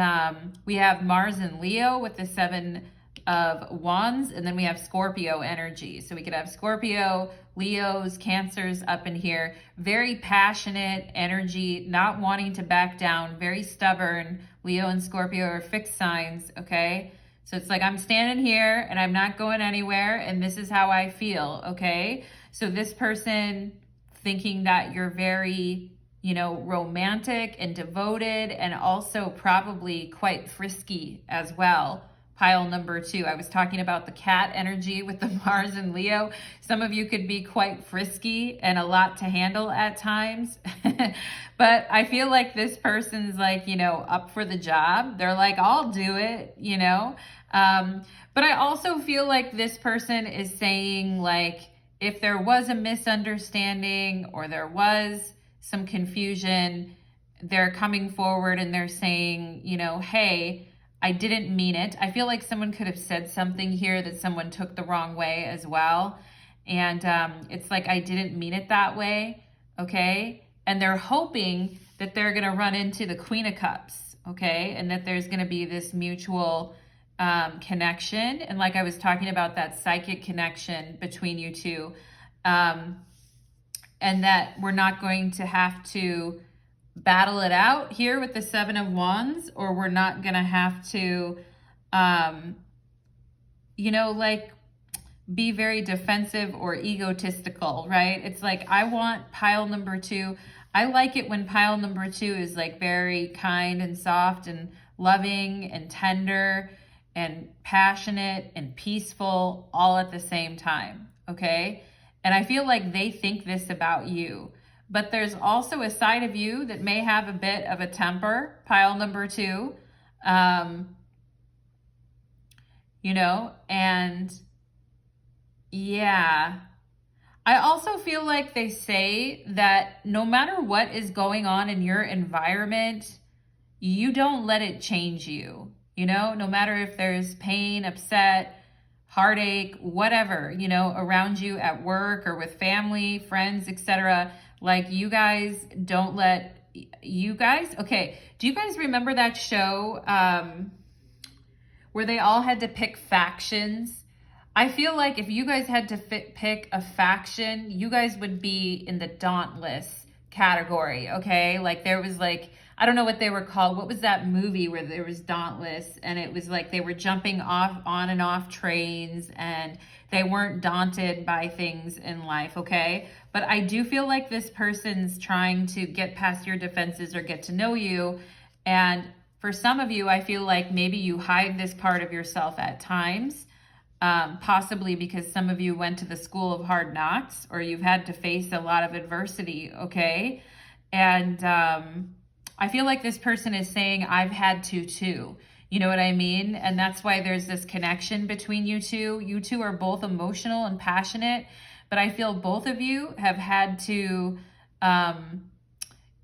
we have Mars and Leo with the 7 of Wands, and then we have Scorpio energy. So we could have Scorpio, Leos, Cancers up in here. Very passionate energy, not wanting to back down, very stubborn. Leo and Scorpio are fixed signs, okay? So it's like, I'm standing here and I'm not going anywhere, and this is how I feel, okay? So this person thinking that you're very, you know, romantic and devoted, and also probably quite frisky as well. Pile number 2. I was talking about the cat energy with the Mars and Leo. Some of you could be quite frisky and a lot to handle at times. But I feel like this person's like, you know, up for the job. They're like, I'll do it, you know. But I also feel like this person is saying, like, if there was a misunderstanding or there was some confusion, they're coming forward and they're saying, you know, hey, I didn't mean it. I feel like someone could have said something here that someone took the wrong way as well. And it's like, I didn't mean it that way, okay? And they're hoping that they're going to run into the Queen of Cups, okay? And that there's going to be this mutual connection. And like I was talking about, that psychic connection between you two. And that we're not going to have to battle it out here with the Seven of Wands, or we're not going to have to, you know, like, be very defensive or egotistical, right? It's like, I want pile number two. I like it when pile number two is like very kind and soft and loving and tender and passionate and peaceful all at the same time, okay? And I feel like they think this about you. But there's also a side of you that may have a bit of a temper, pile number two, you know, and yeah. I also feel like they say that no matter what is going on in your environment, you don't let it change you. You know, no matter if there's pain, upset, heartache, whatever, you know, around you at work or with family, friends, etc. Like, you guys don't let, you guys, okay, do you guys remember that show where they all had to pick factions? I feel like if you guys had to pick a faction, you guys would be in the Dauntless category, okay? Like, there was like, I don't know what they were called. What was that movie where there was Dauntless, and it was like they were jumping off on and off trains, and they weren't daunted by things in life, okay? But I do feel like this person's trying to get past your defenses or get to know you. And for some of you, I feel like maybe you hide this part of yourself at times. Possibly because some of you went to the school of hard knocks, or you've had to face a lot of adversity, okay? And I feel like this person is saying, I've had to too. You know what I mean? And that's why there's this connection between you two. You two are both emotional and passionate, but I feel both of you have had to,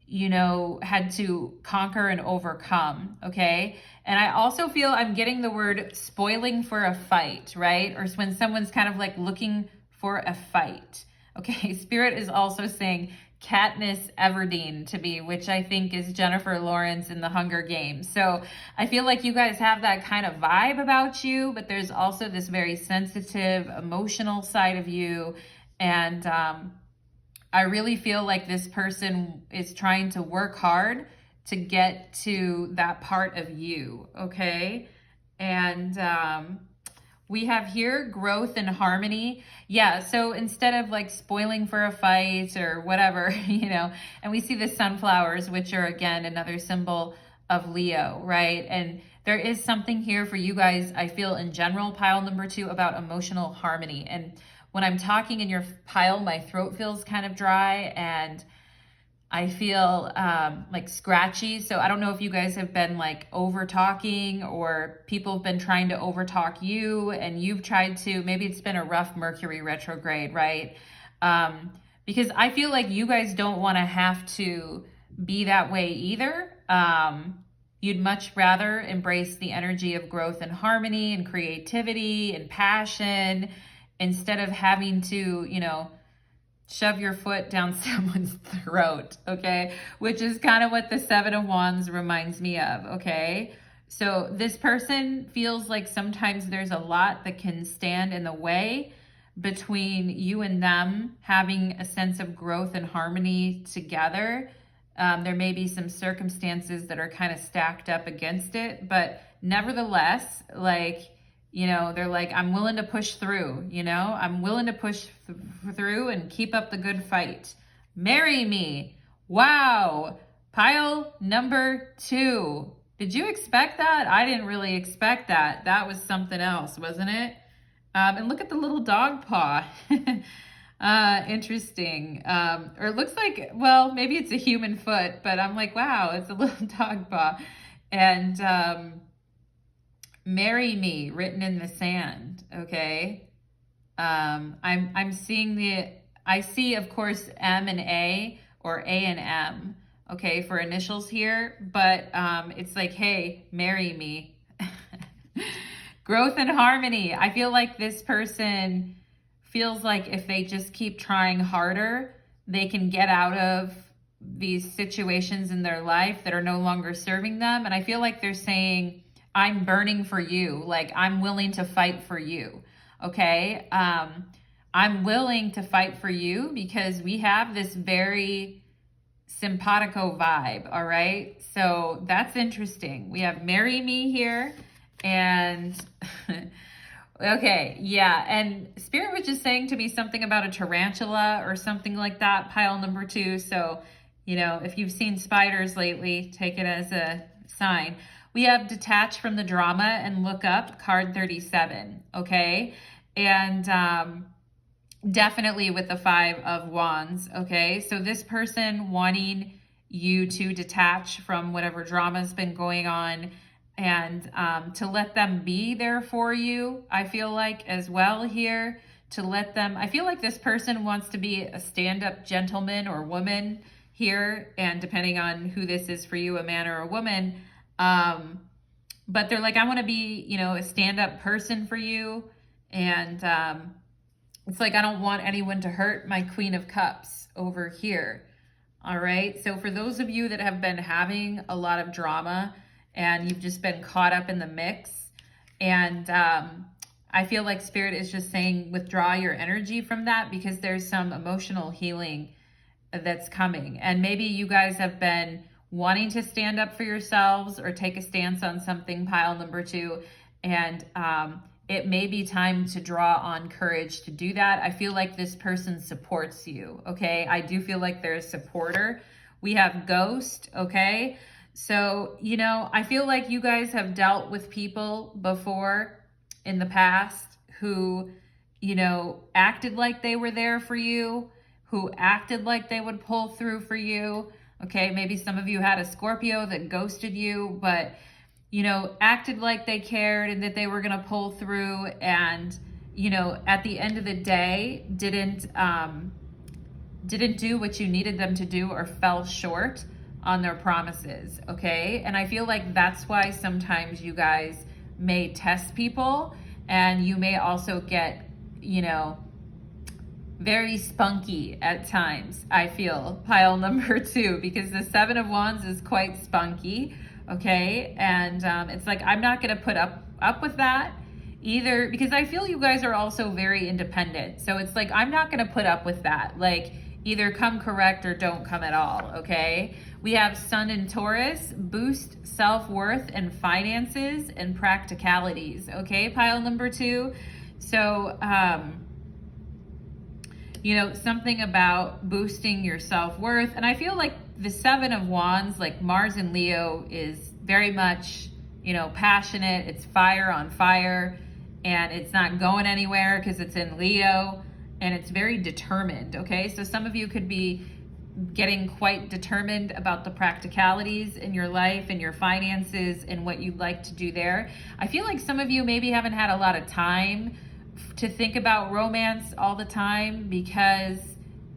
you know, had to conquer and overcome, okay? And I also feel I'm getting the word spoiling for a fight, right? Or when someone's kind of like looking for a fight. Okay, Spirit is also saying Katniss Everdeen to me, which I think is Jennifer Lawrence in the Hunger Games. So I feel like you guys have that kind of vibe about you, but there's also this very sensitive, emotional side of you. And I really feel like this person is trying to work hard to get to that part of you, okay? And we have here growth and harmony. Yeah, so instead of like spoiling for a fight or whatever, you know, and we see the sunflowers, which are again another symbol of Leo, right? And there is something here for you guys, I feel, in general, pile number two, about emotional harmony. And when I'm talking in your pile, my throat feels kind of dry and I feel like scratchy. So I don't know if you guys have been like over talking, or people have been trying to over talk you, and you've tried to, maybe it's been a rough Mercury retrograde, right? Because I feel like you guys don't want to have to be that way either. You'd much rather embrace the energy of growth and harmony and creativity and passion, instead of having to, you know, shove your foot down someone's throat, okay? Which is kind of what the Seven of Wands reminds me of, okay? So this person feels like sometimes there's a lot that can stand in the way between you and them having a sense of growth and harmony together. There may be some circumstances that are kind of stacked up against it, but nevertheless, like, you know, they're like, I'm willing to push through, you know, I'm willing to push through and keep up the good fight. Marry me. Wow. Pile number two. Did you expect that? I didn't really expect that. That was something else, wasn't it? And look at the little dog paw. Interesting. Or it looks like, well, maybe it's a human foot, but I'm like, wow, it's a little dog paw. And, marry me written in the sand, okay? I'm seeing I see, of course, M and A, or A and M, okay, for initials here, but it's like, hey, marry me. Growth and harmony. I feel like this person feels like if they just keep trying harder, they can get out of these situations in their life that are no longer serving them. And I feel like they're saying, I'm burning for you. Like, I'm willing to fight for you. Okay. I'm willing to fight for you because we have this very simpatico vibe. All right. So that's interesting. We have marry me here and okay. Yeah. And Spirit was just saying to me something about a tarantula or something like that, pile number 2. So, you know, if you've seen spiders lately, take it as a sign. We have detach from the drama and look up, card 37. Okay. And, definitely with the 5 of Wands, okay? So this person wanting you to detach from whatever drama's been going on and to let them be there for you, I feel like, as well here, to let them, I feel like this person wants to be a stand-up gentleman or woman here, and depending on who this is for you, a man or a woman, but they're like, I want to be, you know, a stand-up person for you, and it's like, I don't want anyone to hurt my Queen of Cups over here. All right. So for those of you that have been having a lot of drama and you've just been caught up in the mix, and I feel like Spirit is just saying, withdraw your energy from that because there's some emotional healing that's coming. And maybe you guys have been wanting to stand up for yourselves or take a stance on something, pile number 2. And, it may be time to draw on courage to do that. I feel like this person supports you, okay? I do feel like they're a supporter. We have ghost, okay? So, you know, I feel like you guys have dealt with people before in the past who, you know, acted like they were there for you, who acted like they would pull through for you, okay? Maybe some of you had a Scorpio that ghosted you, but you know, acted like they cared and that they were going to pull through, and, you know, at the end of the day, didn't do what you needed them to do or fell short on their promises. Okay. And I feel like that's why sometimes you guys may test people, and you may also get, you know, very spunky at times, I feel, pile number 2, because the 7 of Wands is quite spunky. Okay. And it's like, I'm not going to put up with that either, because I feel you guys are also very independent. So it's like, I'm not going to put up with that. Like, either come correct or don't come at all. Okay. We have Sun in Taurus, boost self-worth and finances and practicalities. Okay. Pile number 2. So, you know, something about boosting your self-worth. And I feel like the 7 of Wands, like Mars and Leo, is very much, you know, passionate. It's fire on fire, and it's not going anywhere because it's in Leo, and it's very determined. Okay. So some of you could be getting quite determined about the practicalities in your life and your finances and what you'd like to do there. I feel like some of you maybe haven't had a lot of time to think about romance all the time because,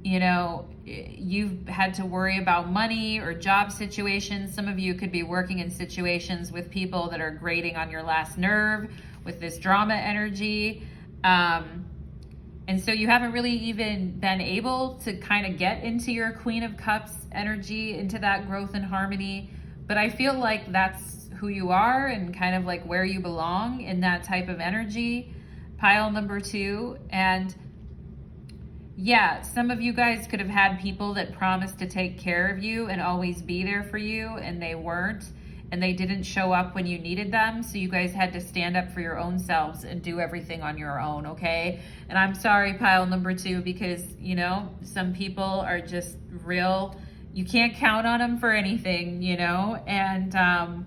you know, you've had to worry about money or job situations. Some of you could be working in situations with people that are grating on your last nerve with this drama energy. And so you haven't really even been able to kind of get into your Queen of Cups energy, into that growth and harmony. But I feel like that's who you are and kind of like where you belong in that type of energy. Pile number 2. And yeah, some of you guys could have had people that promised to take care of you and always be there for you, and they weren't, and they didn't show up when you needed them. So you guys had to stand up for your own selves and do everything on your own. Okay. And I'm sorry, pile number 2, because, you know, some people are just real, you can't count on them for anything, you know, and,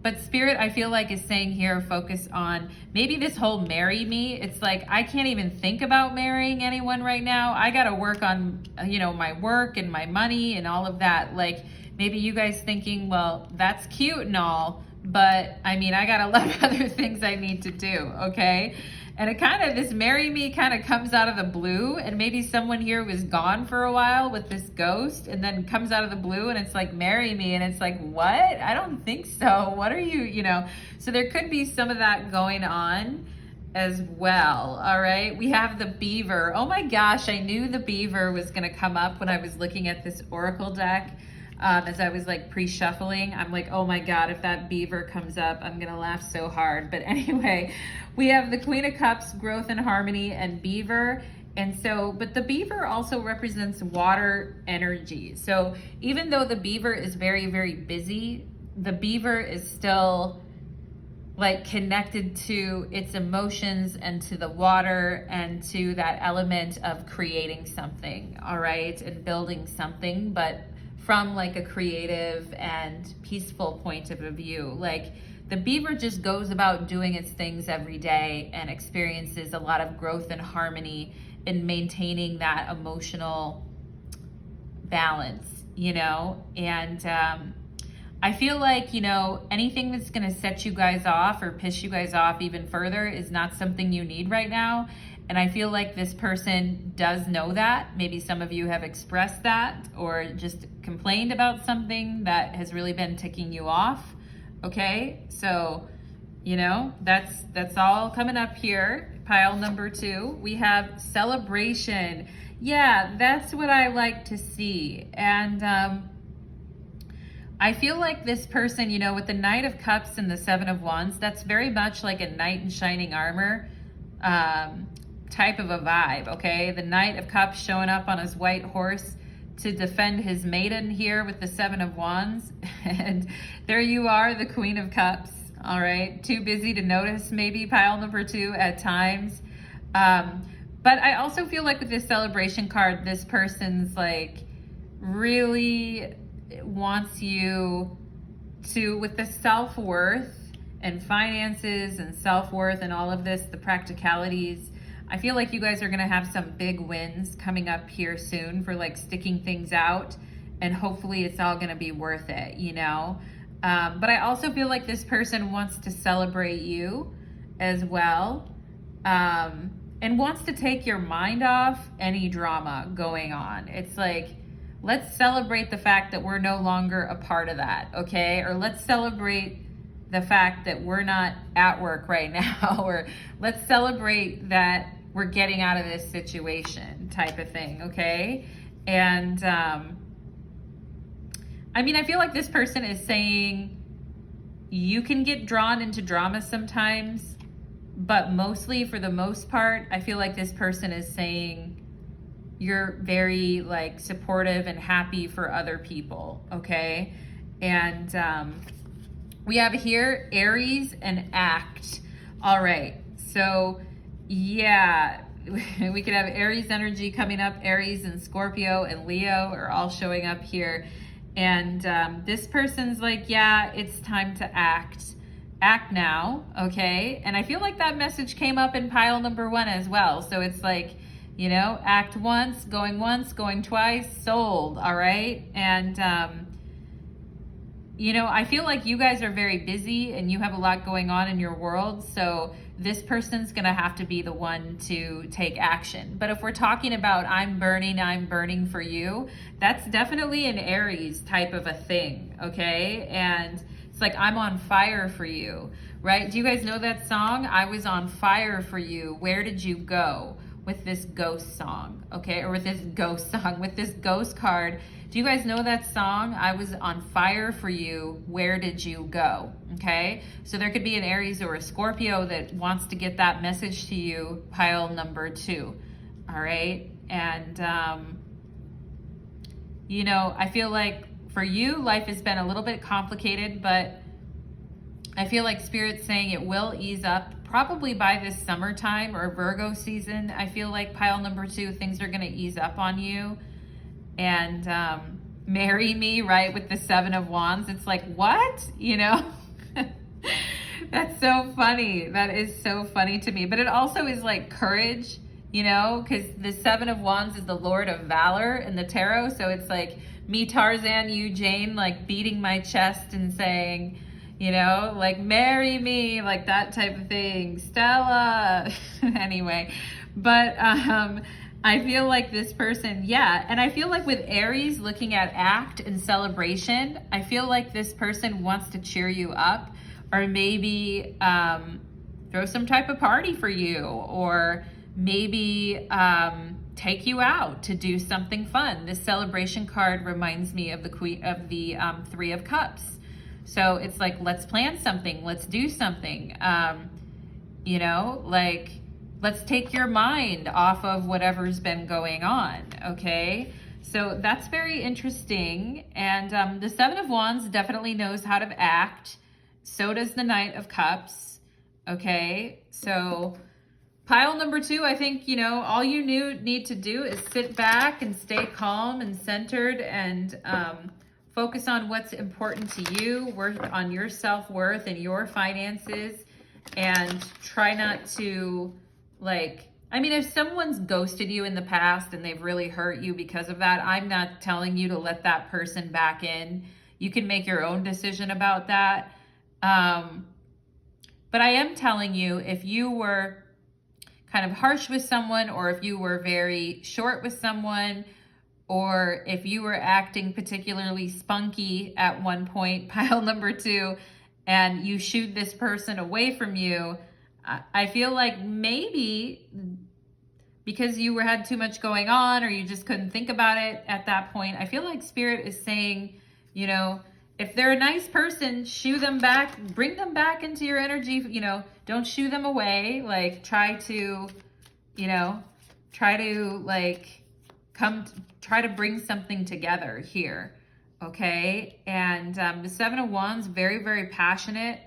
but Spirit, I feel like, is saying here, focus on maybe this whole marry me. It's like, I can't even think about marrying anyone right now. I got to work on, you know, my work and my money and all of that. Like, maybe you guys thinking, well, that's cute and all, but I mean, I got a lot of other things I need to do. Okay. And it kind of, this marry me kind of comes out of the blue, and maybe someone here was gone for a while with this ghost and then comes out of the blue and it's like, marry me. And it's like, what? I don't think so. What are you, you know? So there could be some of that going on as well. All right. We have the beaver. Oh my gosh. I knew the beaver was going to come up when I was looking at this oracle deck. As I was like pre-shuffling, I'm like, oh my God, if that beaver comes up, I'm going to laugh so hard. But anyway, we have the Queen of Cups, growth and harmony, and beaver. And so, but the beaver also represents water energy. So even though the beaver is very, very busy, the beaver is still like connected to its emotions and to the water and to that element of creating something, all right, and building something, but from like a creative and peaceful point of view. Like the beaver just goes about doing its things every day and experiences a lot of growth and harmony in maintaining that emotional balance, you know? And I feel like, you know, anything that's gonna set you guys off or piss you guys off even further is not something you need right now. And I feel like this person does know that. Maybe some of you have expressed that or just complained about something that has really been ticking you off. Okay, so, you know, that's all coming up here. Pile number 2, we have celebration. Yeah, that's what I like to see. And I feel like this person, you know, with the Knight of Cups and the Seven of Wands, that's very much like a knight in shining armor type of a vibe, okay? The Knight of Cups showing up on his white horse to defend his maiden here with the Seven of Wands. And there you are, the Queen of Cups, all right? Too busy to notice maybe, pile number 2 at times. But I also feel like with this celebration card, this person's like really wants you to, with the self-worth and finances and self-worth and all of this, the practicalities, I feel like you guys are going to have some big wins coming up here soon for like sticking things out, and hopefully it's all going to be worth it, you know? But I also feel like this person wants to celebrate you as well, and wants to take your mind off any drama going on. It's like, let's celebrate the fact that we're no longer a part of that, okay? Or let's celebrate the fact that we're not at work right now, or let's celebrate that we're getting out of this situation type of thing, okay? And I mean, I feel like this person is saying you can get drawn into drama sometimes, but mostly, for the most part, I feel like this person is saying you're very like supportive and happy for other people, okay? And we have here Aries and Act. All right, so yeah, we could have Aries energy coming up. Aries and Scorpio and Leo are all showing up here. And this person's like, yeah, it's time to act. Act now, okay? And I feel like that message came up in pile number 1 as well. So it's like, you know, act once, going twice, sold, all right? And you know, I feel like you guys are very busy and you have a lot going on in your world. So this person's going to have to be the one to take action. But if we're talking about I'm burning for you, that's definitely an Aries type of a thing, okay? And it's like, I'm on fire for you, right? Do you guys know that song? I was on fire for you. Where did you go? With this ghost song, okay? Or with this ghost song, with this ghost card. Do you guys know that song? I was on fire for you. Where did you go? Okay? So there could be an Aries or a Scorpio that wants to get that message to you, pile number 2. All right? And, you know, I feel like for you, life has been a little bit complicated, but I feel like Spirit's saying it will ease up probably by this summertime or Virgo season. I feel like pile number 2, things are going to ease up on you. And marry me, right, with the Seven of Wands. It's like, what? You know? That's so funny. That is so funny to me. But it also is like courage, you know, because the Seven of Wands is the Lord of Valor in the tarot. So it's like me, Tarzan, you, Jane, like beating my chest and saying, you know, like marry me, like that type of thing, Stella. Anyway, but I feel like this person, yeah, and I feel like with Aries looking at act and celebration, I feel like this person wants to cheer you up, or maybe throw some type of party for you, or maybe take you out to do something fun. This celebration card reminds me of the Three of Cups. So it's like, let's plan something, let's do something, you know, like, let's take your mind off of whatever's been going on, okay? So that's very interesting. And the Seven of Wands definitely knows how to act. So does the Knight of Cups, okay? So pile number 2, I think, you know, all you need to do is sit back and stay calm and centered, and focus on what's important to you, work on your self-worth and your finances, and try not to, like, I mean, if someone's ghosted you in the past and they've really hurt you because of that, I'm not telling you to let that person back in. You can make your own decision about that. But I am telling you, if you were kind of harsh with someone, or if you were very short with someone, or if you were acting particularly spunky at one point, pile number 2, and you shooed this person away from you, I feel like maybe because you had too much going on, or you just couldn't think about it at that point, I feel like Spirit is saying, you know, if they're a nice person, shoo them back, bring them back into your energy, you know, don't shoo them away. Like, try to, you know, try to bring something together here, okay? And the Seven of Wands, very, very passionate,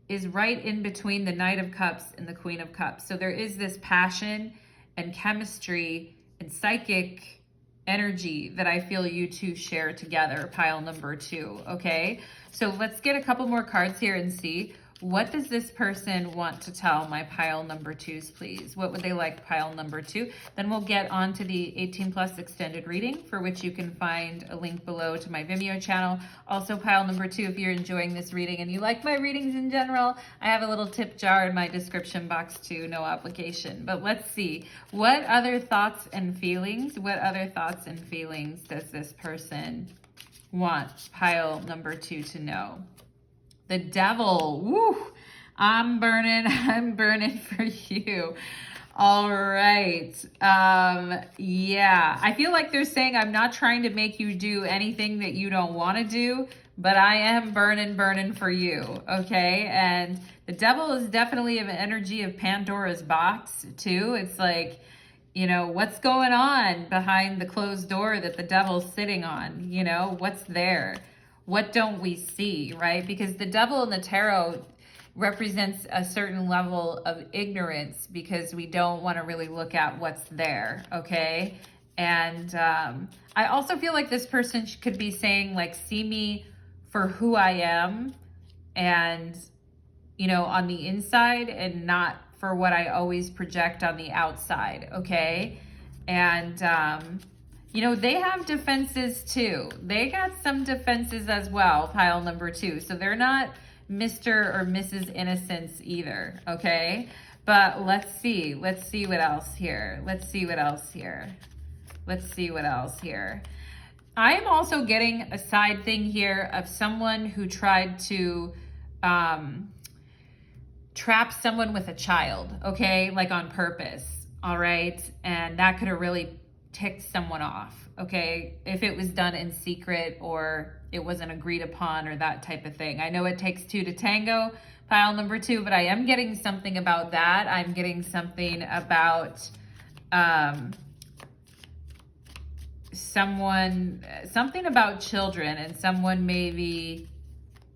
is right in between the Knight of Cups and the Queen of Cups. So there is this passion and chemistry and psychic energy that I feel you two share together, pile number 2, okay? So let's get a couple more cards here and see, what does this person want to tell my pile number 2s, please? What would they like, pile number 2? Then we'll get on to the 18+ extended reading, for which you can find a link below to my Vimeo channel. Also, pile number 2, if you're enjoying this reading and you like my readings in general, I have a little tip jar in my description box too, no obligation. But let's see, what other thoughts and feelings, does this person want pile number 2 to know? The Devil, woo, I'm burning for you. All right, yeah, I feel like they're saying, I'm not trying to make you do anything that you don't want to do, but I am burning for you, okay? And the Devil is definitely an energy of Pandora's box too. It's like, you know, what's going on behind the closed door that the devil's sitting on? You know, what's there? What don't we see, right? Because the Devil in the tarot represents a certain level of ignorance, because we don't want to really look at what's there, okay? And I also feel like this person could be saying, like, see me for who I am, and, you know, on the inside, and not for what I always project on the outside, okay? And you know, they have defenses too. They got some defenses as well, pile number 2. So they're not Mr. or Mrs. Innocence either, okay? But let's see what else here. I am also getting a side thing here of someone who tried to trap someone with a child, okay? Like on purpose, all right? And that could have really ticked someone off, okay? If it was done in secret, or it wasn't agreed upon, or that type of thing. I know it takes 2 to tango, pile number 2, but I am getting something about that. I'm getting something about something about children, and someone maybe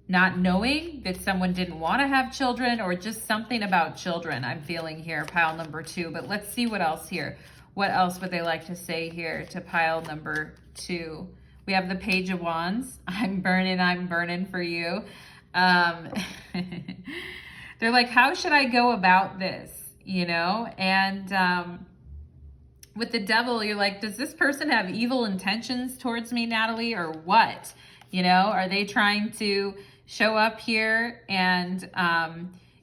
not knowing that someone didn't want to have children, or just something about children I'm feeling here, pile number 2. But let's see what else here. What else would they like to say here to pile number 2? We have the Page of Wands. I'm burning for you. They're like, how should I go about this? You know? And with the Devil, you're like, does this person have evil intentions towards me, Natalie, or what? You know, are they trying to show up here and,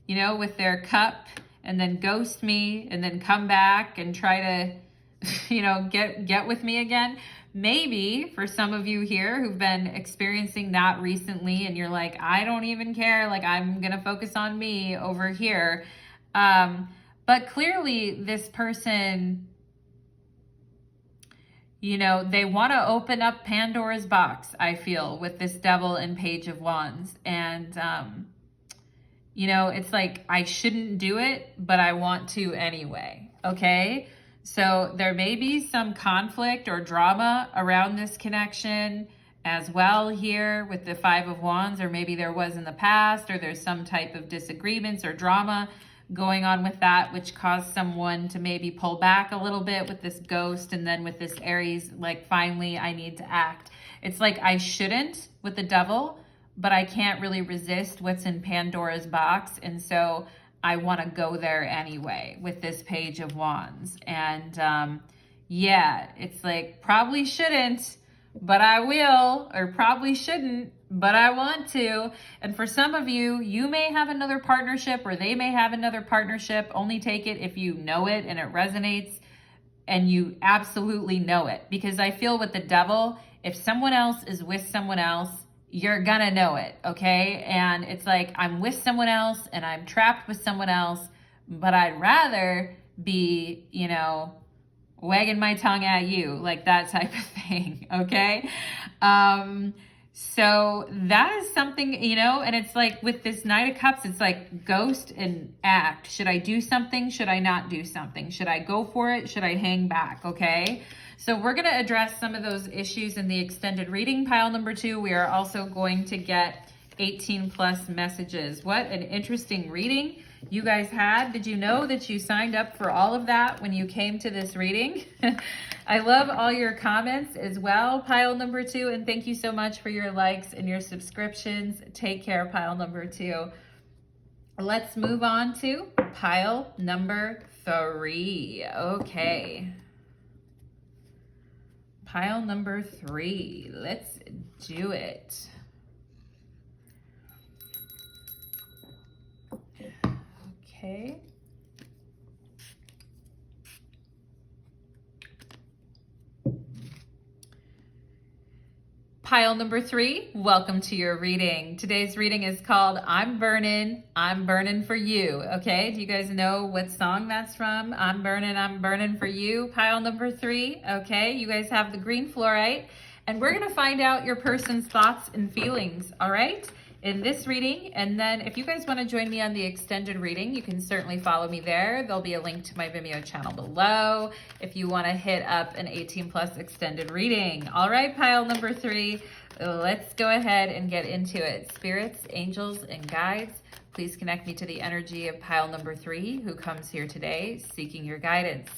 you know, with their cup and then ghost me and then come back and try to, you know, get with me again. Maybe for some of you here who've been experiencing that recently and you're like, I don't even care, like I'm gonna focus on me over here. But clearly this person, you know, they want to open up Pandora's box, I feel, with this Devil and Page of Wands. And, you know, it's like, I shouldn't do it, but I want to anyway, okay? So there may be some conflict or drama around this connection as well here with the Five of Wands, or maybe there was in the past, or there's some type of disagreements or drama going on with that, which caused someone to maybe pull back a little bit with this ghost, and then with this Aries, like, finally I need to act. It's like I shouldn't with the Devil, but I can't really resist what's in Pandora's box, and so I want to go there anyway with this Page of Wands. And yeah, it's like, probably shouldn't, but I will, or probably shouldn't, but I want to. And for some of you, you may have another partnership, or they may have another partnership. Only take it if you know it and it resonates and you absolutely know it. Because I feel with the Devil, if someone else is with someone else, you're gonna know it, okay? And it's like, I'm with someone else and I'm trapped with someone else, but I'd rather be, you know, wagging my tongue at you, like that type of thing, okay? So that is something, you know, and it's like with this Knight of Cups, it's like ghost and act. Should I do something? Should I not do something? Should I go for it? Should I hang back? Okay. So we're going to address some of those issues in the extended reading, pile number 2. We are also going to get 18 plus messages. What an interesting reading you guys had. Did you know that you signed up for all of that when you came to this reading? I love all your comments as well, pile number 2, and thank you so much for your likes and your subscriptions. Take care, pile number 2. Let's move on to pile number 3. Okay. Pile number 3. Let's do it. Okay. Pile number 3, welcome to your reading. Today's reading is called I'm Burning for You. Okay, do you guys know what song that's from? I'm burning for you, pile number 3. Okay, you guys have the green fluorite, and we're gonna find out your person's thoughts and feelings, all right, in this reading. And then if you guys want to join me on the extended reading, you can certainly follow me there. There'll be a link to my Vimeo channel below if you want to hit up an 18 plus extended reading. All right, pile number 3, let's go ahead and get into it. Spirits, angels, and guides, please connect me to the energy of pile number 3 who comes here today seeking your guidance.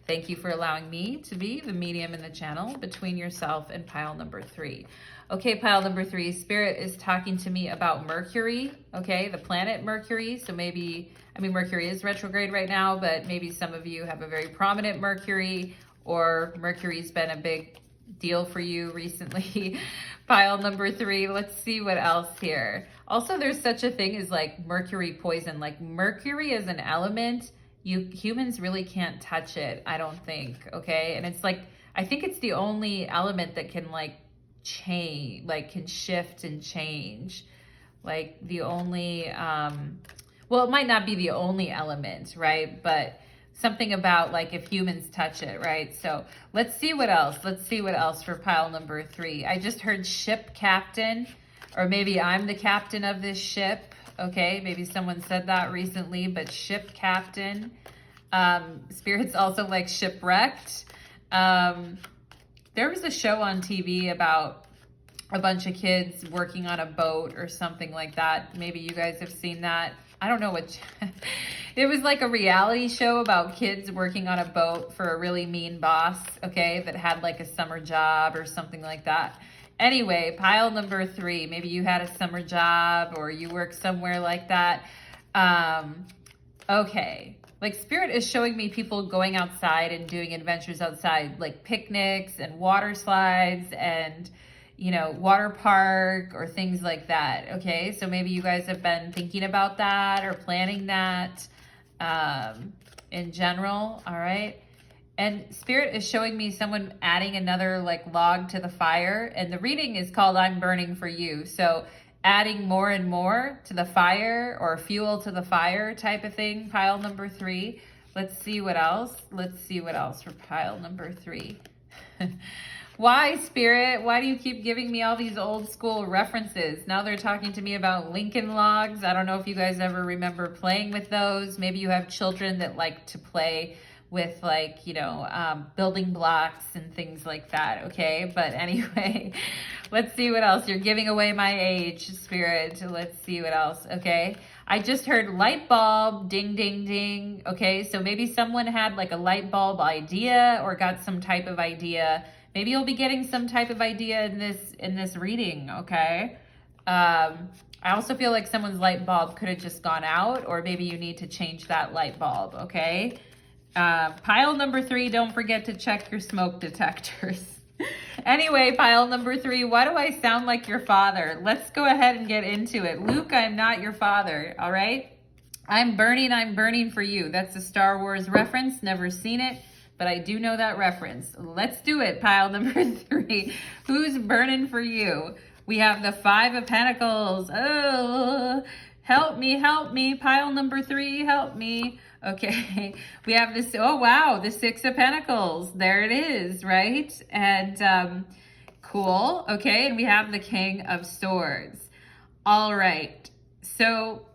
Thank you for allowing me to be the medium in the channel between yourself and pile number 3. Okay, pile number 3, Spirit is talking to me about Mercury, okay, the planet Mercury. So maybe, I mean, Mercury is retrograde right now, but maybe some of you have a very prominent Mercury, or Mercury's been a big deal for you recently. Pile number 3, let's see what else here. Also, there's such a thing as like Mercury poison. Like Mercury as an element, you humans really can't touch it, I don't think, okay? And it's like, I think it's the only element that can like change, like can shift and change. Like the only, well, it might not be the only element, right? But something about like if humans touch it, right? So let's see what else. Let's see what else for pile number 3. I just heard ship captain, or maybe I'm the captain of this ship. Okay, maybe someone said that recently, but ship captain. Spirit's also like shipwrecked. There was a show on TV about a bunch of kids working on a boat or something like that. Maybe you guys have seen that. I don't know what. It was like a reality show about kids working on a boat for a really mean boss, okay, that had like a summer job or something like that. Anyway, pile number 3, maybe you had a summer job or you work somewhere like that. Okay. Like Spirit is showing me people going outside and doing adventures outside, like picnics and water slides and, you know, water park or things like that. Okay, so maybe you guys have been thinking about that or planning that in general. All right. And Spirit is showing me someone adding another like log to the fire. And the reading is called I'm Burning for You. So adding more and more to the fire or fuel to the fire type of thing. Pile number 3. Let's see what else. Let's see what else for pile number 3. Why, Spirit? Why do you keep giving me all these old school references? Now they're talking to me about Lincoln Logs. I don't know if you guys ever remember playing with those. Maybe you have children that like to play with like, you know, building blocks and things like that, okay? But anyway, let's see what else. You're giving away my age, Spirit. Let's see what else, okay? I just heard light bulb, ding, ding, ding, okay? So maybe someone had like a light bulb idea or got some type of idea. Maybe you'll be getting some type of idea in this reading, okay? I also feel like someone's light bulb could have just gone out, or maybe you need to change that light bulb, okay? Pile number 3, don't forget to check your smoke detectors. Anyway, pile number 3, why do I sound like your father? Let's go ahead and get into it. Luke, I'm not your father, all right? I'm burning for you. That's a Star Wars reference, never seen it, but I do know that reference. Let's do it, pile number 3. Who's burning for you? We have the 5 of Pentacles. Oh, help me, pile number 3, help me. Okay, we have this, oh wow, the 6 of Pentacles. There it is, right? And cool, okay, and we have the King of Swords. All right, so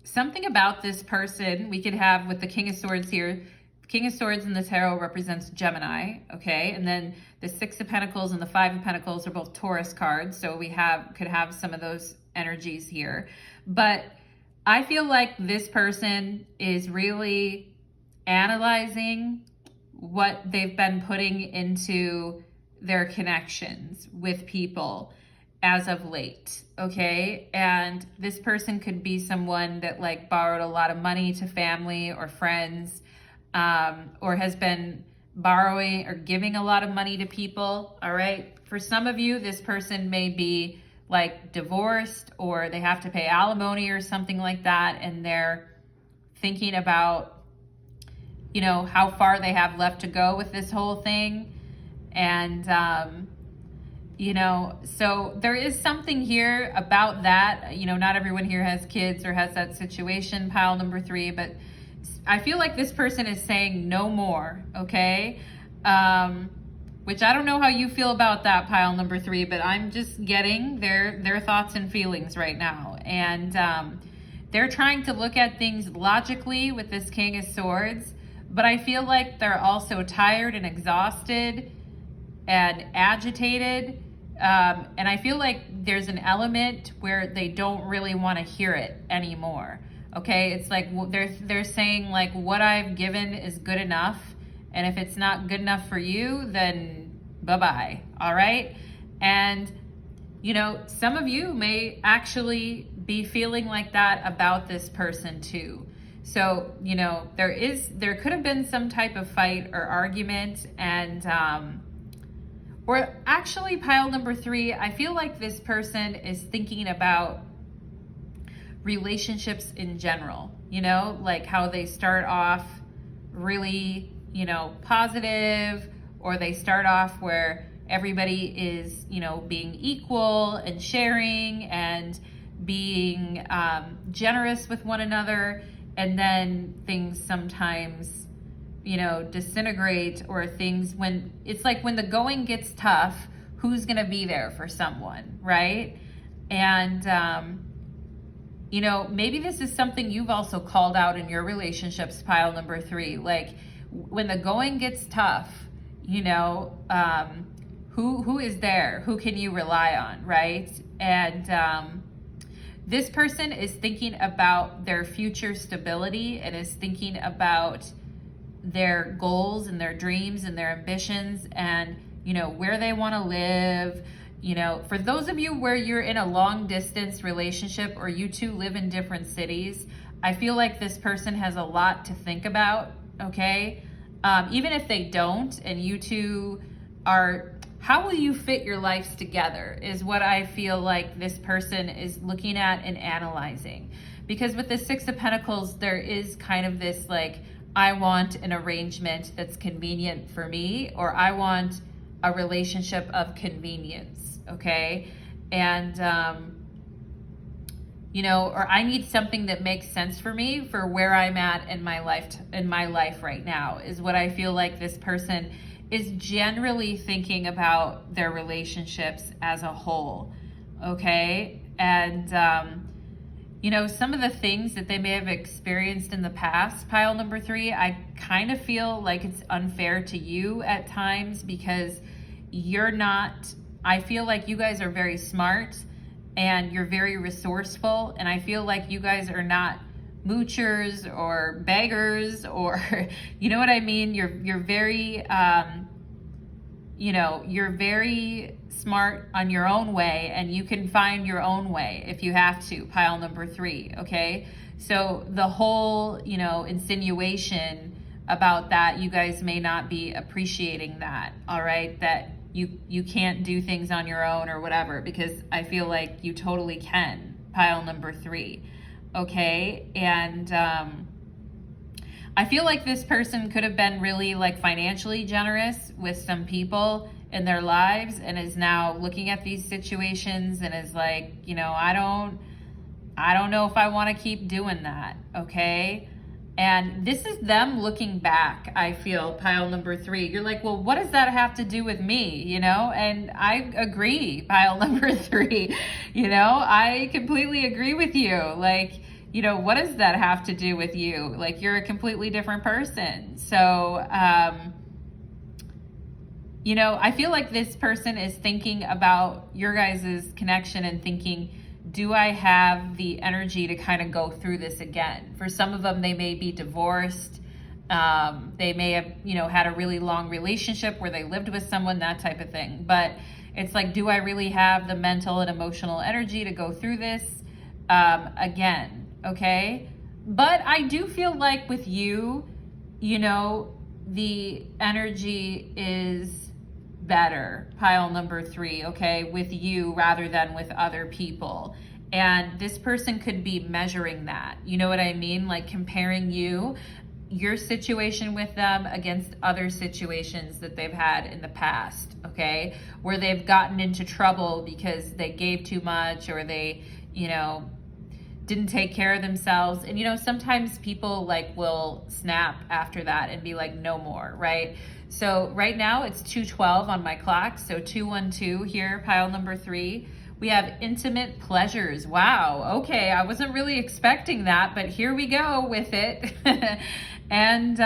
something about this person we could have with the King of Swords here. King of Swords in the tarot represents Gemini, okay? And then the 6 of Pentacles and the 5 of Pentacles are both Taurus cards, so we could have some of those energies here. But I feel like this person is really analyzing what they've been putting into their connections with people as of late, okay? And this person could be someone that like borrowed a lot of money to family or friends, or has been borrowing or giving a lot of money to people, all right? For some of you, this person may be like divorced, or they have to pay alimony or something like that, and they're thinking about, you know, how far they have left to go with this whole thing. And, you know, so there is something here about that. You know, not everyone here has kids or has that situation, pile number 3, but I feel like this person is saying no more, okay? Which I don't know how you feel about that, pile number 3, but I'm just getting their thoughts and feelings right now. And they're trying to look at things logically with this King of Swords, but I feel like they're also tired and exhausted and agitated. And I feel like there's an element where they don't really want to hear it anymore. Okay, it's like they're saying like what I've given is good enough, and if it's not good enough for you, then bye-bye, all right? And, you know, some of you may actually be feeling like that about this person too. So, you know, there could have been some type of fight or argument, and, or actually pile number 3, I feel like this person is thinking about relationships in general, you know, like how they start off really, you know, positive, or they start off where everybody is, you know, being equal and sharing and being generous with one another, and then things sometimes, you know, disintegrate, or things when it's like when the going gets tough, who's gonna be there for someone, right? And you know, maybe this is something you've also called out in your relationships, pile number 3. Like when the going gets tough, you know, who is there? Who can you rely on, right? And this person is thinking about their future stability, and is thinking about their goals and their dreams and their ambitions, and, you know, where they want to live. You know, for those of you where you're in a long distance relationship, or you two live in different cities, I feel like this person has a lot to think about, okay? Even if they don't, and you two are how will you fit your lives together is what I feel like this person is looking at and analyzing. Because with the Six of Pentacles, there is kind of this like, I want an arrangement that's convenient for me, or I want a relationship of convenience, okay? And, you know, or I need something that makes sense for me for where I'm at in my life right now, is what I feel like this person is generally thinking about their relationships as a whole, okay? And, you know, some of the things that they may have experienced in the past, pile number 3, I kind of feel like it's unfair to you at times, because you're not, I feel like you guys are very smart and you're very resourceful, and I feel like you guys are not moochers or beggars, or you know what I mean? You're very, you know, you're very smart on your own way, and you can find your own way if you have to, pile number 3, okay? So the whole, you know, insinuation about that, you guys may not be appreciating that, all right? That you can't do things on your own or whatever, because I feel like you totally can, pile number 3, okay? And I feel like this person could have been really like financially generous with some people in their lives, and is now looking at these situations and is like, you know, I don't know if I want to keep doing that, okay? And this is them looking back, I feel, pile number 3. You're like, well, what does that have to do with me, you know? And I agree, pile number 3. You know, I completely agree with you. Like, you know, what does that have to do with you? Like, you're a completely different person. So, you know, I feel like this person is thinking about your guys' connection and thinking, do I have the energy to kind of go through this again? For some of them, they may be divorced. They may have, you know, had a really long relationship where they lived with someone, that type of thing. But it's like, do I really have the mental and emotional energy to go through this again? Okay. But I do feel like with you, you know, the energy is better, pile number 3, okay, with you rather than with other people. And this person could be measuring that, you know what I mean? Like comparing your situation with them against other situations that they've had in the past, okay, where they've gotten into trouble because they gave too much, or they, you know, didn't take care of themselves. And, you know, sometimes people like will snap after that and be like, no more, right? So right now it's 2:12 on my clock. So 212 here, pile number 3. We have intimate pleasures. Wow. Okay. I wasn't really expecting that, but here we go with it. And,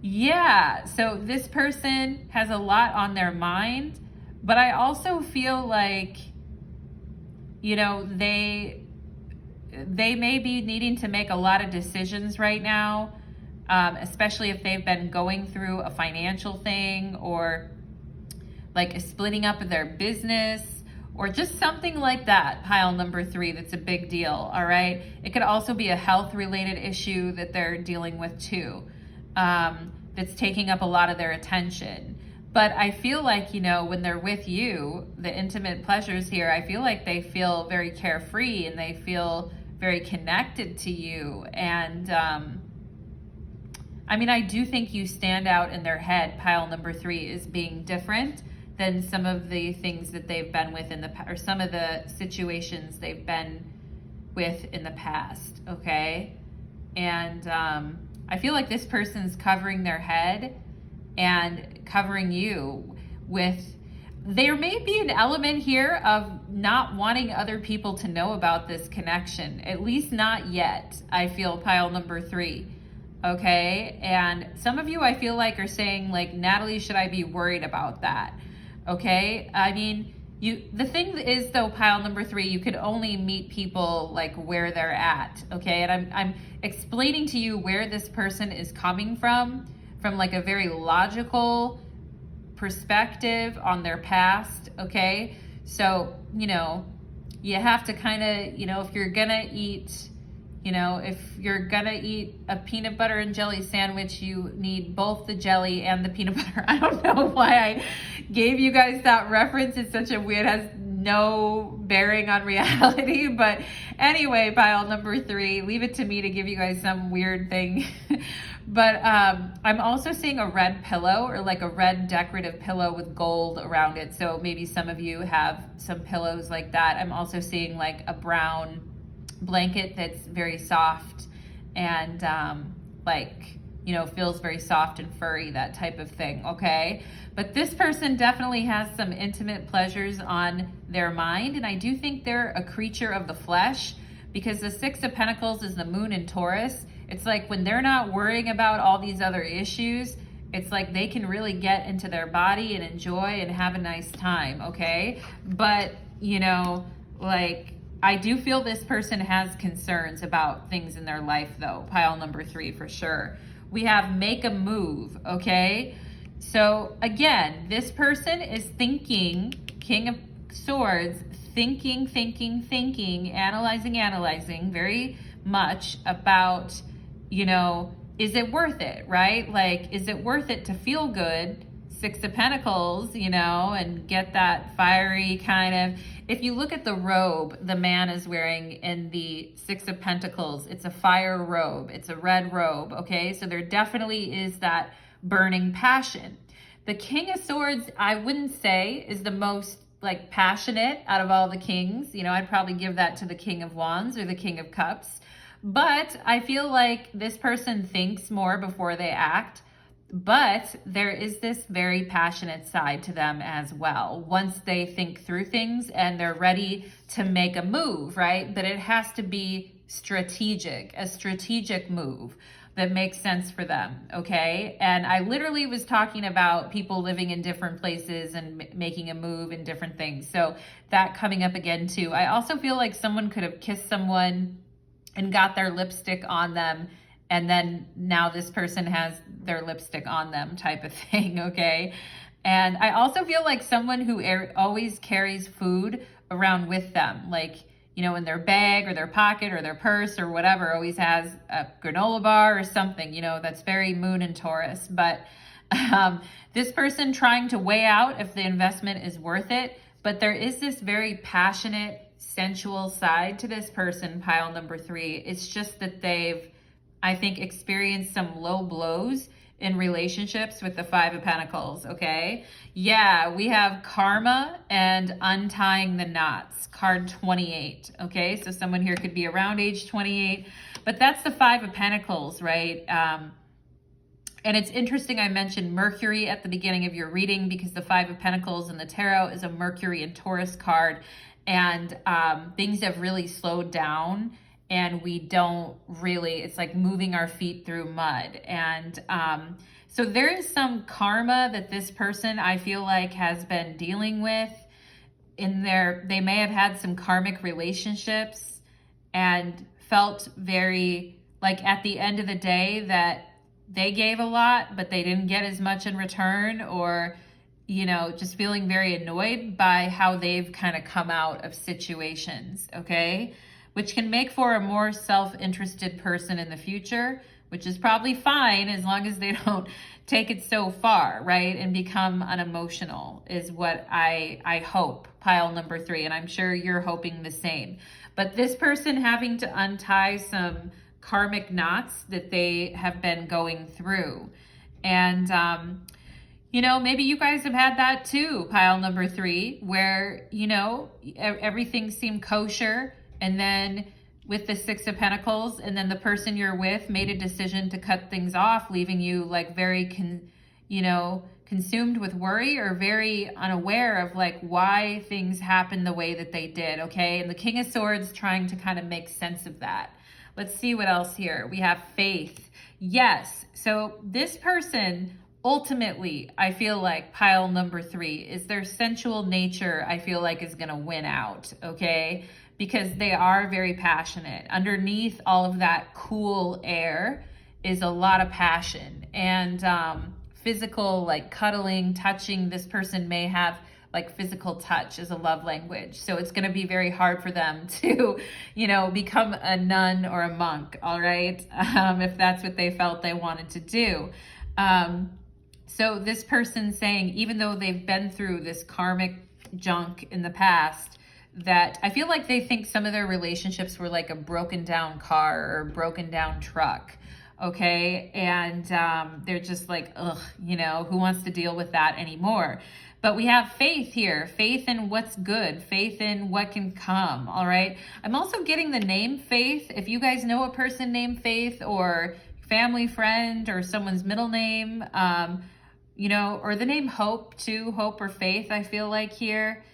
yeah, so this person has a lot on their mind, but I also feel like, you know, they may be needing to make a lot of decisions right now, especially if they've been going through a financial thing, or like a splitting up of their business, or just something like that, pile number 3, that's a big deal, all right? It could also be a health-related issue that they're dealing with too, that's taking up a lot of their attention. But I feel like, you know, when they're with you, the intimate pleasures here, I feel like they feel very carefree and they feel very connected to you. And I mean, I do think you stand out in their head, pile number 3, as being different than some of the things that they've been with in the past, or some of the situations they've been with in the past, okay? And I feel like this person's covering their head and covering you with, there may be an element here of not wanting other people to know about this connection, at least not yet, I feel, pile number 3, okay? And some of you, I feel like, are saying, like, Natalie, should I be worried about that? Okay, I mean, the thing is, though, pile number 3, you could only meet people like where they're at, okay? And I'm explaining to you where this person is coming from like a very logical perspective on their past, okay? So, you know, you have to kind of, you know, if you're gonna eat You know, if you're gonna eat a peanut butter and jelly sandwich, you need both the jelly and the peanut butter. I don't know why I gave you guys that reference. It's such a weird, has no bearing on reality. But anyway, pile number 3, leave it to me to give you guys some weird thing. But I'm also seeing a red pillow, or like a red decorative pillow with gold around it. So maybe some of you have some pillows like that. I'm also seeing like a brown blanket that's very soft and like, you know, feels very soft and furry, that type of thing, okay? But this person definitely has some intimate pleasures on their mind, and I do think they're a creature of the flesh, because the 6 of Pentacles is the moon in Taurus. It's like when they're not worrying about all these other issues, it's like they can really get into their body and enjoy and have a nice time, okay? But, you know, like, I do feel this person has concerns about things in their life though, pile number 3 for sure. We have make a move, okay? So again, this person is thinking, King of Swords, thinking, analyzing very much about, you know, is it worth it, right? Like, is it worth it to feel good, 6 of Pentacles, you know, and get that fiery kind of, if you look at the robe the man is wearing in the 6 of Pentacles, it's a fire robe, it's a red robe, okay? So there definitely is that burning passion. The King of Swords, I wouldn't say is the most like passionate out of all the kings. You know, I'd probably give that to the King of Wands or the King of Cups. But I feel like this person thinks more before they act. But there is this very passionate side to them as well. Once they think through things and they're ready to make a move, right? But it has to be strategic, a strategic move that makes sense for them, okay? And I literally was talking about people living in different places and making a move in different things. So that coming up again too. I also feel like someone could have kissed someone and got their lipstick on them, and then now this person has their lipstick on them type of thing, okay? And I also feel like someone who always carries food around with them, like, you know, in their bag or their pocket or their purse or whatever, always has a granola bar or something, you know, that's very moon and Taurus. But this person trying to weigh out if the investment is worth it, but there is this very passionate, sensual side to this person, pile number 3. It's just that they've, I think, experienced some low blows in relationships with the 5 of Pentacles, okay? Yeah, we have karma and untying the knots, card 28, okay? So someone here could be around age 28, but that's the 5 of Pentacles, right? And it's interesting I mentioned Mercury at the beginning of your reading, because the 5 of Pentacles in the tarot is a Mercury and Taurus card, and things have really slowed down. And we don't really, it's like moving our feet through mud. And so there is some karma that this person, I feel like, has been dealing with in their, they may have had some karmic relationships and felt very, like at the end of the day that they gave a lot, but they didn't get as much in return, or, you know, just feeling very annoyed by how they've kind of come out of situations, okay? Which can make for a more self-interested person in the future, which is probably fine as long as they don't take it so far, right? And become unemotional is what I hope, pile number 3. And I'm sure you're hoping the same. But this person having to untie some karmic knots that they have been going through. And, you know, maybe you guys have had that too, pile number 3, where, you know, everything seemed kosher. And then with the 6 of Pentacles, and then the person you're with made a decision to cut things off, leaving you like very, consumed with worry, or very unaware of like why things happened the way that they did, okay? And the King of Swords trying to kind of make sense of that. Let's see what else here. We have faith. Yes, so this person ultimately, I feel like, pile number 3, is their sensual nature, I feel like, is gonna win out, okay? Because they are very passionate. Underneath all of that cool air is a lot of passion and physical, like cuddling, touching. This person may have like physical touch is a love language. So it's going to be very hard for them to, you know, become a nun or a monk, all right? If that's what they felt they wanted to do. So this person saying, even though they've been through this karmic junk in the past, that I feel like they think some of their relationships were like a broken down car or a broken down truck. Okay. And they're just like, ugh, you know, who wants to deal with that anymore? But we have faith here, faith in what's good, faith in what can come. All right. I'm also getting the name Faith. If you guys know a person named Faith, or family friend, or someone's middle name, you know, or the name Hope too, Hope or Faith, I feel like here.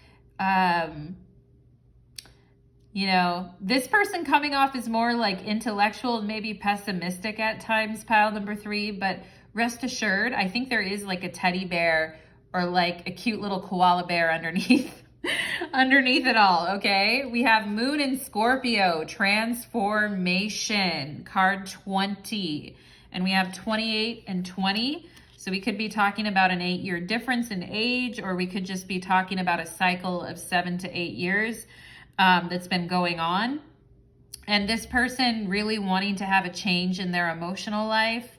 You know, this person coming off is more like intellectual and maybe pessimistic at times, pile number 3, but rest assured, I think there is like a teddy bear or like a cute little koala bear underneath, underneath it all, okay? We have Moon in Scorpio, transformation, card 20, and we have 28 and 20. So we could be talking about an 8-year difference in age, or we could just be talking about a cycle of 7 to 8 years. That's been going on, and this person really wanting to have a change in their emotional life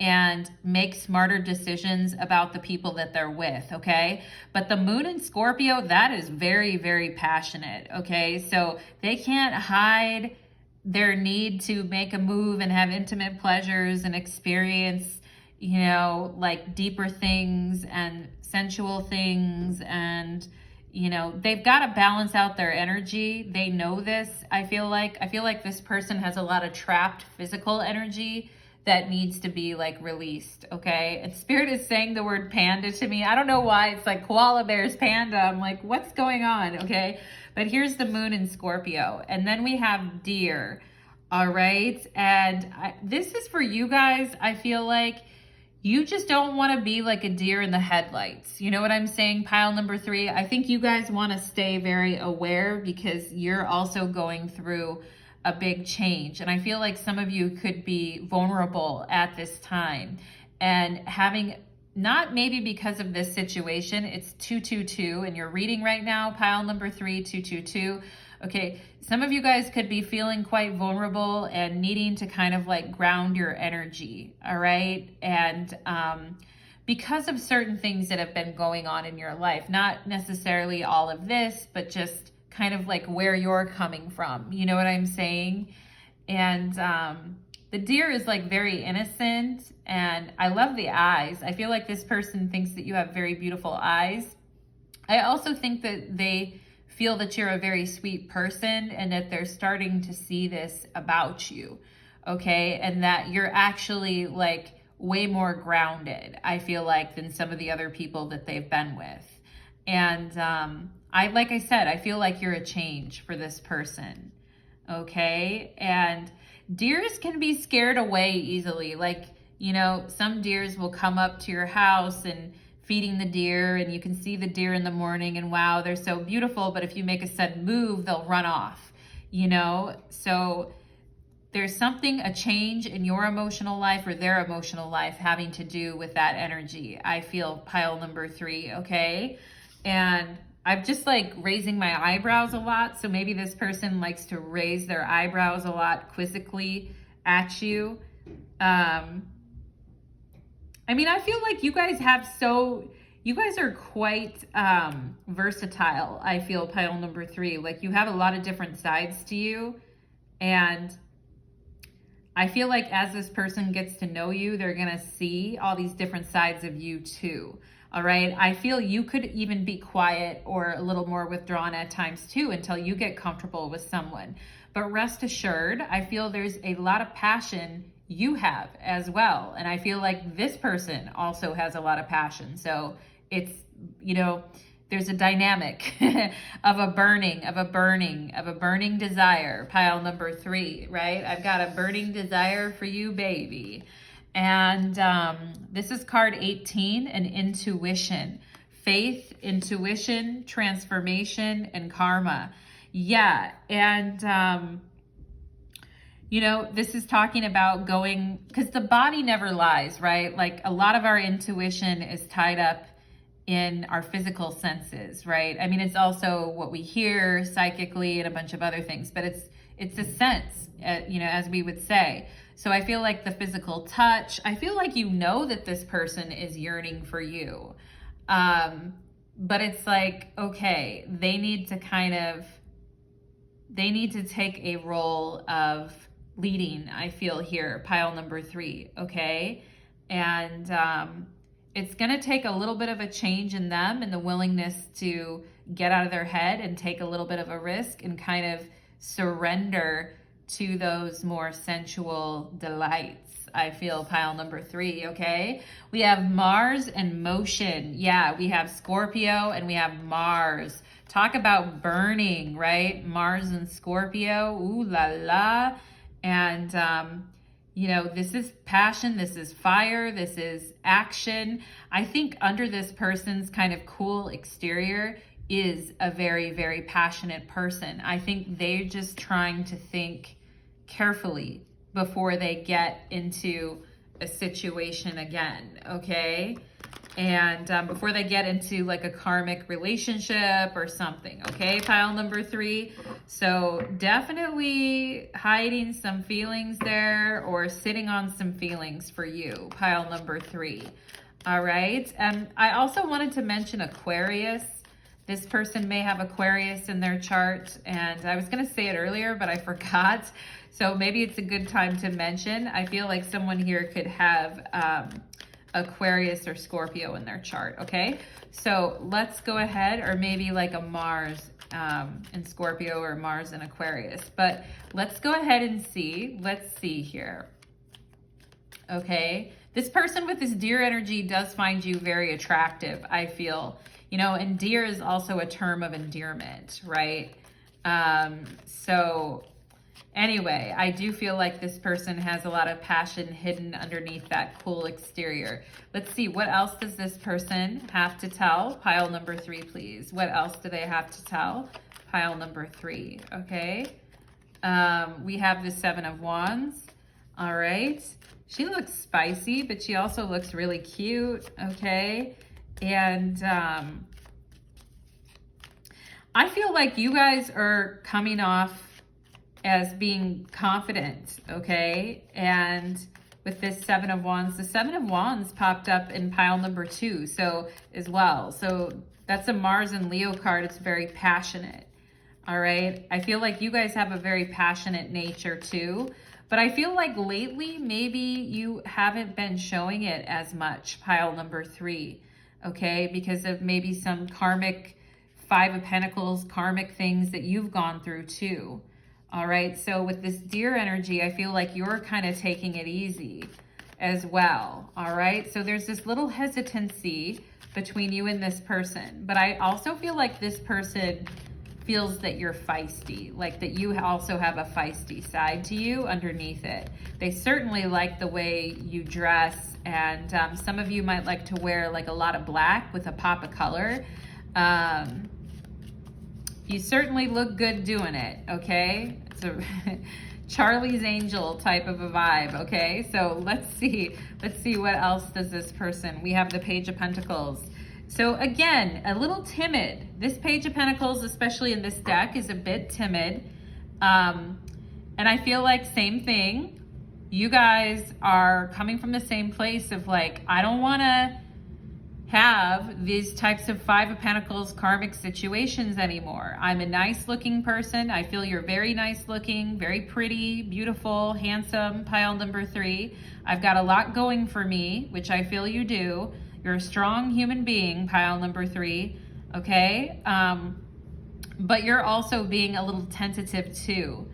and make smarter decisions about the people that they're with, okay? But the Moon in Scorpio, that is very, very passionate, okay? So they can't hide their need to make a move and have intimate pleasures and experience, you know, like deeper things and sensual things, and you know, they've got to balance out their energy. They know this. I feel like this person has a lot of trapped physical energy that needs to be like released. Okay. And Spirit is saying the word panda to me. I don't know why. It's like koala bears, panda. I'm like, what's going on? Okay. But here's the Moon in Scorpio. And then we have Deer. All right. And this is for you guys. I feel like you just don't want to be like a deer in the headlights. You know what I'm saying? Pile number 3. I think you guys want to stay very aware because you're also going through a big change. And I feel like some of you could be vulnerable at this time and having, not maybe because of this situation, it's 222 and you're reading right now, pile number 3, 222. Okay, some of you guys could be feeling quite vulnerable and needing to kind of like ground your energy, all right? And because of certain things that have been going on in your life, not necessarily all of this, but just kind of like where you're coming from, you know what I'm saying? And the Deer is like very innocent, and I love the eyes. I feel like this person thinks that you have very beautiful eyes. I also think that they feel that you're a very sweet person and that they're starting to see this about you, okay? And that you're actually like way more grounded, I feel like, than some of the other people that they've been with. And like I said, I feel like you're a change for this person, okay? And deers can be scared away easily. Like, you know, some deers will come up to your house and feeding the deer, and you can see the deer in the morning and wow, they're so beautiful, but if you make a sudden move, they'll run off, you know? So there's something, a change in your emotional life or their emotional life having to do with that energy. I feel pile number 3, okay? And I'm just like raising my eyebrows a lot, so maybe this person likes to raise their eyebrows a lot quizzically at you. I mean, I feel like you guys are quite versatile. I feel pile number 3, like you have a lot of different sides to you. And I feel like as this person gets to know you, they're going to see all these different sides of you too. All right. I feel you could even be quiet or a little more withdrawn at times too, until you get comfortable with someone. But rest assured, I feel there's a lot of passion you have as well. And I feel like this person also has a lot of passion. So it's, you know, there's a dynamic of a burning desire, pile number 3, right? I've got a burning desire for you, baby. And this is card 18, an intuition, faith, intuition, transformation, and karma. Yeah. And, you know, this is talking about going, because the body never lies, right? Like a lot of our intuition is tied up in our physical senses, right? I mean, it's also what we hear psychically and a bunch of other things, but it's a sense, you know, as we would say. So I feel like the physical touch, I feel like you know that this person is yearning for you. But it's like, okay, they need to take a role of leading, I feel here, pile number 3, okay? And it's going to take a little bit of a change in them and the willingness to get out of their head and take a little bit of a risk and kind of surrender to those more sensual delights. I feel pile number 3, okay? We have Mars and motion. Yeah, we have Scorpio and we have Mars. Talk about burning, right? Mars and Scorpio, ooh la la. And, you know, this is passion, this is fire, this is action. I think under this person's kind of cool exterior is a very, very passionate person. I think they're just trying to think carefully before they get into a situation again, okay? And before they get into like a karmic relationship or something, okay? Pile number 3. So definitely hiding some feelings there or sitting on some feelings for you, pile number 3. All right. And I also wanted to mention Aquarius. This person may have Aquarius in their chart, and I was going to say it earlier, but I forgot. So maybe it's a good time to mention. I feel like someone here could have Aquarius or Scorpio in their chart, okay? So let's go ahead, or maybe like a Mars in Scorpio or Mars in Aquarius. But let's go ahead and see. Let's see here. Okay, this person with this deer energy does find you very attractive, I feel. You know, and deer is also a term of endearment, right? So anyway, I do feel like this person has a lot of passion hidden underneath that cool exterior. Let's see, what else does this person have to tell? Pile number 3, please. What else do they have to tell? Pile number 3, okay? We have the 7 of Wands, all right? She looks spicy, but she also looks really cute, okay? And I feel like you guys are coming off as being confident, okay? And with this 7 of Wands, the 7 of Wands popped up in pile number 2, so as well. So that's a Mars and Leo card. It's very passionate, all right? I feel like you guys have a very passionate nature too, but I feel like lately maybe you haven't been showing it as much, pile number 3. Okay, because of maybe some karmic 5 of Pentacles, karmic things that you've gone through too. All right, so with this deer energy, I feel like you're kind of taking it easy as well. All right, so there's this little hesitancy between you and this person. But I also feel like this person feels that you're feisty, like that you also have a feisty side to you underneath it. They certainly like the way you dress, and some of you might like to wear like a lot of black with a pop of color. You certainly look good doing it, okay? It's a Charlie's Angel type of a vibe, okay? So let's see what else does this person. We have the Page of Pentacles. So again, a little timid. This Page of Pentacles, especially in this deck, is a bit timid. And I feel like same thing. You guys are coming from the same place of like, I don't want to have these types of 5 of Pentacles karmic situations anymore. I'm a nice looking person. I feel you're very nice looking, very pretty, beautiful, handsome, pile number 3. I've got a lot going for me, which I feel you do. You're a strong human being, pile number 3, okay? But you're also being a little tentative too.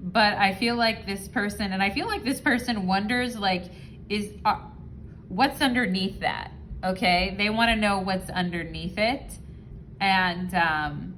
But I feel like this person, and I feel like this person wonders like, what's underneath that, okay? They want to know what's underneath it. And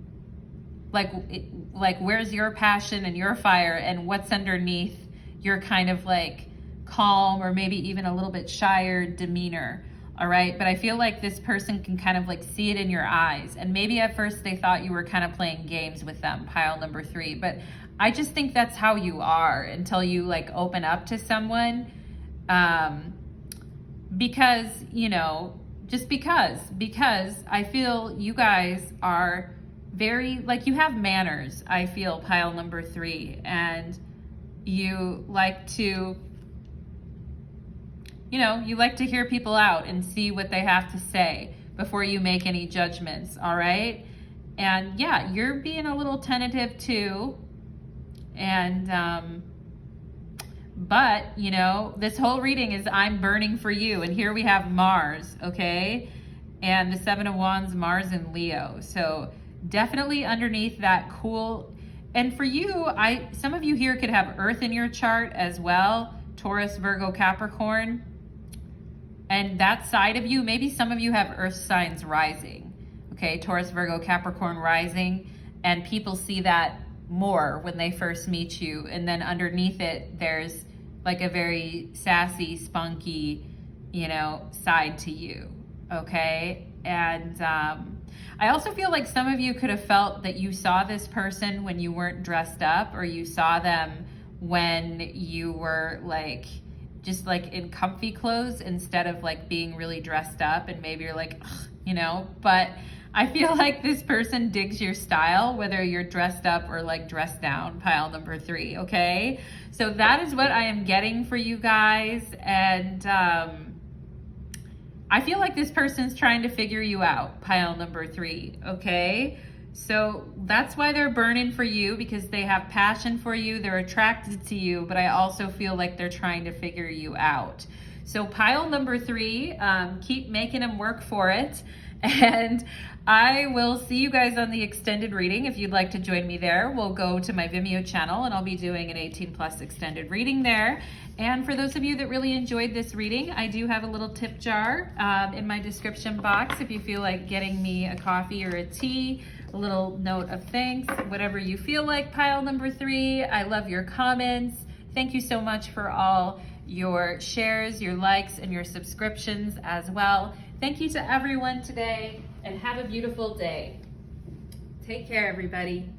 like where's your passion and your fire, and what's underneath your kind of like calm or maybe even a little bit shyer demeanor. All right, but I feel like this person can kind of like see it in your eyes. And maybe at first they thought you were kind of playing games with them, pile number 3. But I just think that's how you are until you like open up to someone. Because, you know, just because I feel you guys are very, like, you have manners, I feel, pile number 3, and you like to, you know, you like to hear people out and see what they have to say before you make any judgments, all right? And yeah, you're being a little tentative too. And, but, you know, this whole reading is I'm burning for you. And here we have Mars, okay? And the 7 of Wands, Mars and Leo. So definitely underneath that cool. And for you, some of you here could have Earth in your chart as well. Taurus, Virgo, Capricorn. And that side of you, maybe some of you have Earth signs rising. Okay, Taurus, Virgo, Capricorn rising. And people see that more when they first meet you, and then underneath it there's like a very sassy, spunky, you know, side to you. Okay, and I also feel like some of you could have felt that you saw this person when you weren't dressed up, or you saw them when you were like just like in comfy clothes instead of like being really dressed up, and maybe you're like, ugh, you know. But I feel like this person digs your style, whether you're dressed up or like dressed down, pile number 3, okay? So that is what I am getting for you guys. And I feel like this person's trying to figure you out, pile number 3, okay? So that's why they're burning for you, because they have passion for you, they're attracted to you, but I also feel like they're trying to figure you out. So pile number 3, keep making them work for it. And I will see you guys on the extended reading. If you'd like to join me there, we'll go to my Vimeo channel and I'll be doing an 18+ extended reading there. And for those of you that really enjoyed this reading, I do have a little tip jar in my description box if you feel like getting me a coffee or a tea, a little note of thanks, whatever you feel like, pile number 3. I love your comments. Thank you so much for all your shares, your likes, and your subscriptions as well. Thank you to everyone today, and have a beautiful day. Take care, everybody.